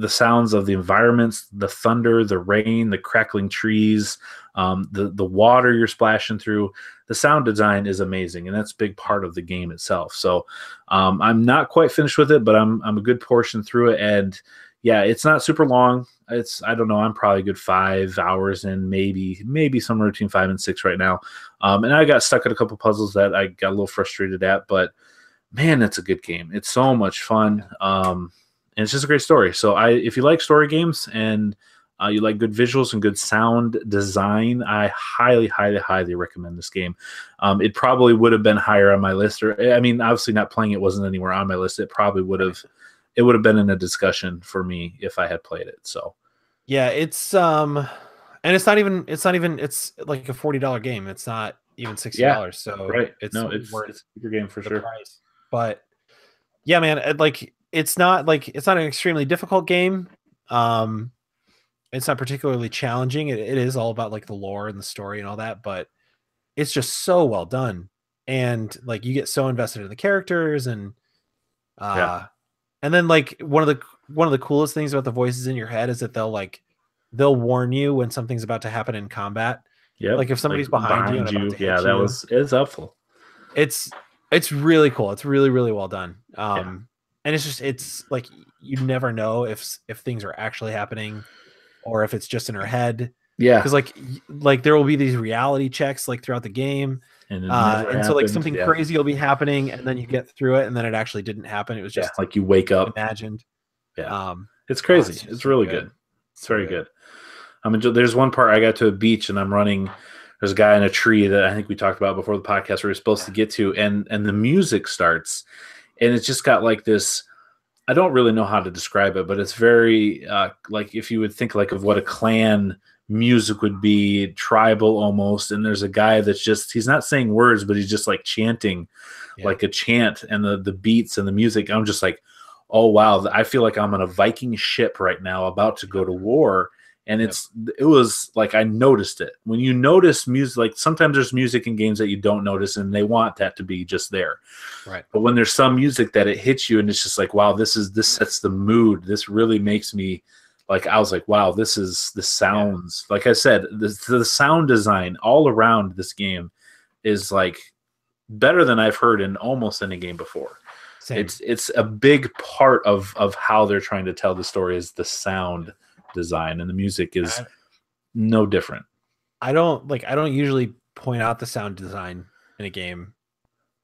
sounds of the environments, the thunder, the rain, the crackling trees, the water you're splashing through. The sound design is amazing, and that's a big part of the game itself. So I'm not quite finished with it, but I'm a good portion through it, and yeah, it's not super long. I don't know, I'm probably a good 5 hours in, maybe somewhere between 5 and 6 right now. And I got stuck at a couple puzzles that I got a little frustrated at, but man, it's a good game. It's so much fun. And it's just a great story. So if you like story games and you like good visuals and good sound design, I highly, highly, highly recommend this game. It probably would have been higher on my list, obviously not playing it wasn't anywhere on my list. It probably would have been in a discussion for me if I had played it. So yeah, it's and it's like a $40 game. It's not even $60. So right. It's worth your game for sure. Price. But yeah, man, it's not an extremely difficult game. It's not particularly challenging. It is all about like the lore and the story and all that, but it's just so well done. And like you get so invested in the characters, and then like one of the coolest things about the voices in your head is that they'll warn you when something's about to happen in combat. Yep. Like if somebody's behind you, and about to hit it's helpful. It's really cool. It's really, really well done. And it's like you never know if things are actually happening or if it's just in her head. Yeah. Because like there will be these reality checks like throughout the game. And so like something crazy will be happening and then you get through it and then it actually didn't happen. It was just like you wake up. Imagined. Yeah. It's crazy. It's really good. It's very good. There's one part I got to a beach and I'm running. There's a guy in a tree that I think we talked about before the podcast we were supposed to get to, and the music starts, and it's just got like this. I don't really know how to describe it, but it's very like if you would think like of what a clan music would be, tribal almost. And there's a guy that's he's not saying words, but he's just like chanting, like a chant, and the beats and the music. I'm just like, oh wow, I feel like I'm on a Viking ship right now, about to go to war. And it was like I noticed it. When you notice music, like sometimes there's music in games that you don't notice, and they want that to be just there. Right. But when there's some music that it hits you, and it's just like, wow, this sets the mood. This really makes me like. I was like, wow, this sounds like I said. The sound design all around this game is like better than I've heard in almost any game before. Same. It's a big part of how they're trying to tell the story is the sound design, and the music is no different. I don't usually point out the sound design in a game.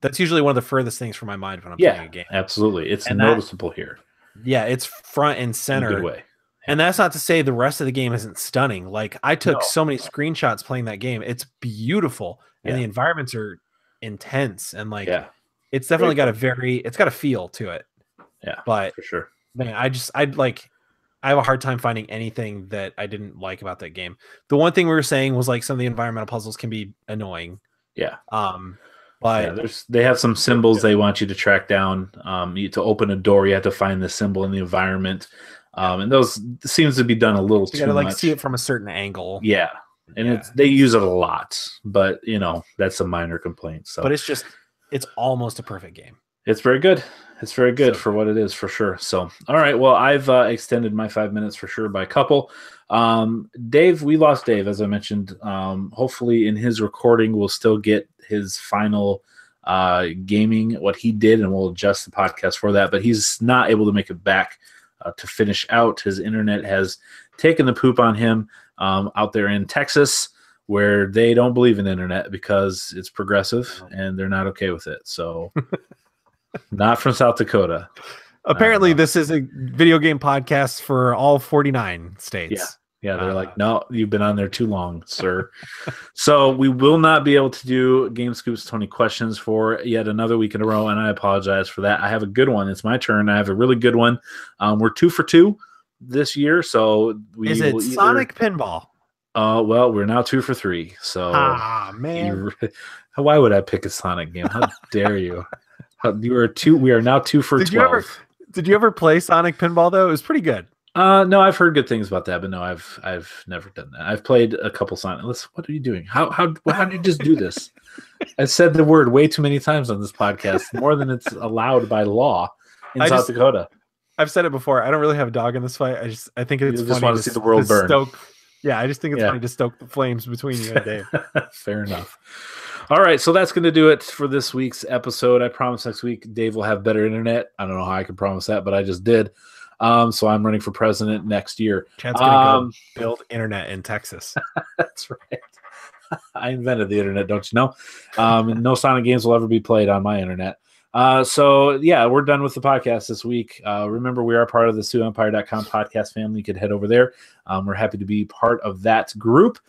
That's usually one of the furthest things from my mind when I'm playing a game. Absolutely. It's noticeable here. Yeah, it's front and center. In a good way. And that's not to say the rest of the game isn't stunning. Like I took so many screenshots playing that game. It's beautiful and the environments are intense and like it's definitely got it's got a feel to it. Yeah. But for sure. Man, I have a hard time finding anything that I didn't like about that game. The one thing we were saying was like some of the environmental puzzles can be annoying. Yeah. But they have some symbols they want you to track down. To open a door, you have to find the symbol in the environment. And those seems to be done a little too much. You gotta see it from a certain angle. Yeah. And they use it a lot, but that's a minor complaint. So but it's almost a perfect game. It's very good. It's very good for what it is, for sure. So, all right. Well, I've extended my 5 minutes for sure by a couple. Dave, we lost Dave, as I mentioned. Hopefully in his recording, we'll still get his final gaming, what he did, and we'll adjust the podcast for that. But he's not able to make it back to finish out. His internet has taken the poop on him out there in Texas, where they don't believe in internet because it's progressive and they're not okay with it. So... Not from South Dakota. Apparently, this is a video game podcast for all 49 states. Yeah, they're like, no, you've been on there too long, sir. So we will not be able to do Game Scoop's 20 questions for yet another week in a row, and I apologize for that. I have a good one. It's my turn. I have a really good one. We're 2 for 2 this year, so is it Sonic Pinball? Well, we're now 2 for 3. So, man, why would I pick a Sonic game? How dare you? We are now 2 for 12. Did you ever play Sonic Pinball though? It was pretty good. No, I've heard good things about that, but no, I've never done that. I've played a couple Sonic. What are you doing? How did you just do this? I said the word way too many times on this podcast, more than it's allowed by law in South Dakota. I've said it before. I don't really have a dog in this fight. I think it's funny just want to see the world burn. I just think it's funny to stoke the flames between you and Dave. Fair enough. All right, so that's going to do it for this week's episode. I promise next week Dave will have better internet. I don't know how I can promise that, but I just did. So I'm running for president next year. Chad's going to go build internet in Texas. That's right. I invented the internet, don't you know? No Sonic games will ever be played on my internet. So yeah, we're done with the podcast this week. Remember, we are part of the SueEmpire.com podcast family. You could head over there. We're happy to be part of that group.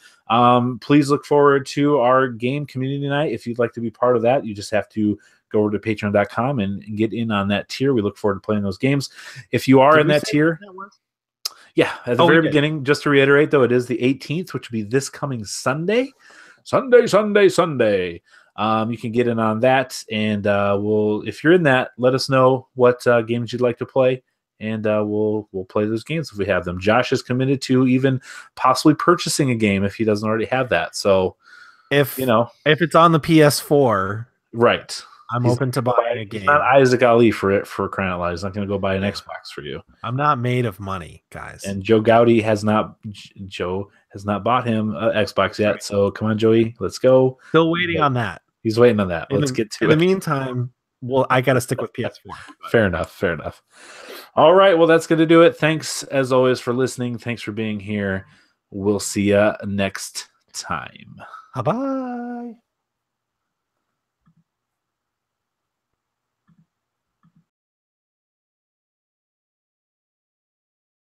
Please look forward to our game community night. If you'd like to be part of that, you just have to go over to patreon.com and get in on that tier. We look forward to playing those games. If you are in that tier, at the very beginning, just to reiterate though, it is the 18th, which will be this coming Sunday. You can get in on that, and if you're in that, let us know what games you'd like to play, and we'll play those games if we have them. Josh is committed to even possibly purchasing a game if he doesn't already have that. So if it's on the PS4, right, I'm open to buying a He's game. not Isaac Ali for crying out loud. He's not going to go buy an Xbox for you. I'm not made of money, guys. And Joe Gowdy has not bought him an Xbox yet. Right. So come on, Joey, let's go. Still waiting on that. He's waiting on that. Let's get to it. In the meantime, well, I got to stick with PS4. Fair enough. All right. Well, that's going to do it. Thanks, as always, for listening. Thanks for being here. We'll see you next time. Bye-bye.